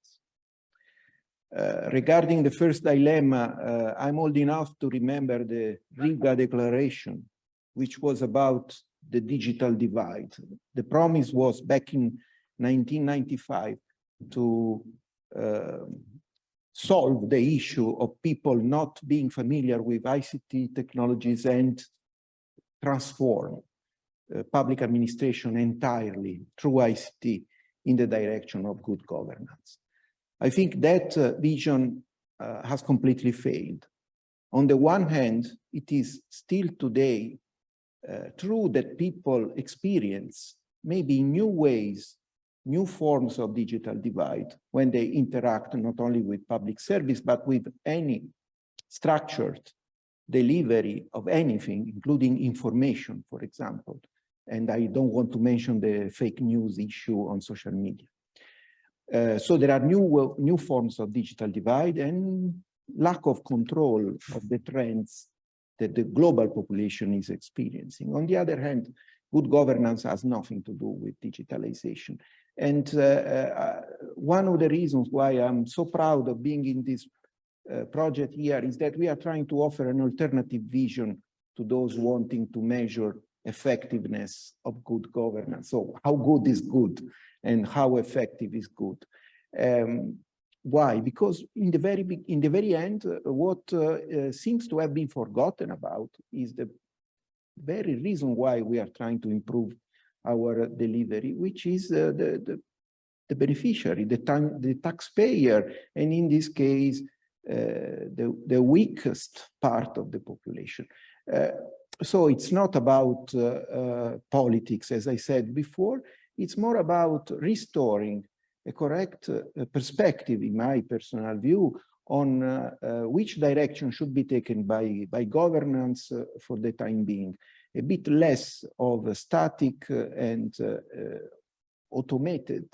Regarding the first dilemma, I'm old enough to remember the Riga Declaration, which was about the digital divide. The promise was back in 1995 to solve the issue of people not being familiar with ICT technologies and transform public administration entirely through ICT in the direction of good governance. I think that vision has completely failed. On the one hand, it is still today true that people experience maybe new ways, new forms of digital divide when they interact not only with public service, but with any structured delivery of anything, including information, for example. And I don't want to mention the fake news issue on social media. So there are new forms of digital divide and lack of control of the trends that the global population is experiencing. On the other hand, good governance has nothing to do with digitalization. And one of the reasons why I'm so proud of being in this project here is that we are trying to offer an alternative vision to those wanting to measure effectiveness of good governance. So how good is good and how effective is good? Why? Because in the very end, what seems to have been forgotten about is the very reason why we are trying to improve our delivery, which is the beneficiary, the taxpayer, and in this case, the weakest part of the population. So it's not about politics, as I said before. It's more about restoring a correct perspective, in my personal view, on which direction should be taken by governance for the time being. A bit less of a static and automated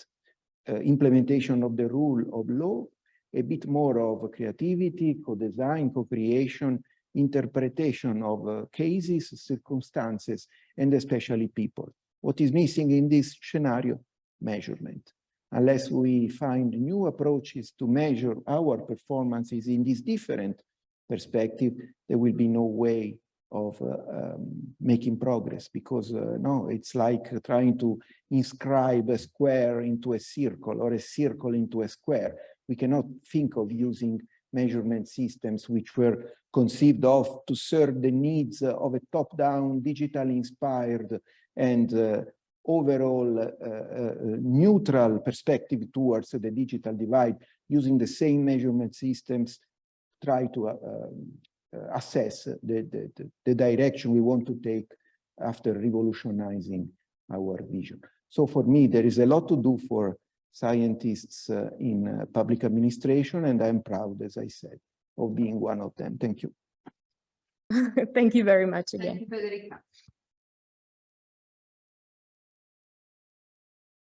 implementation of the rule of law, a bit more of creativity, co-design, co-creation, interpretation of cases, circumstances, and especially people. What is missing in this scenario? Measurement. Unless we find new approaches to measure our performances in this different perspective, there will be no way of making progress, because no, it's like trying to inscribe a square into a circle or a circle into a square. We cannot think of using measurement systems which were conceived of to serve the needs of a top-down, digitally inspired and overall neutral perspective towards the digital divide, using the same measurement systems, try to assess the direction we want to take after revolutionizing our vision. So for me, there is a lot to do for scientists in public administration, and I'm proud, as I said, of being one of them. Thank you. Thank you very much again. Thank you, Federica.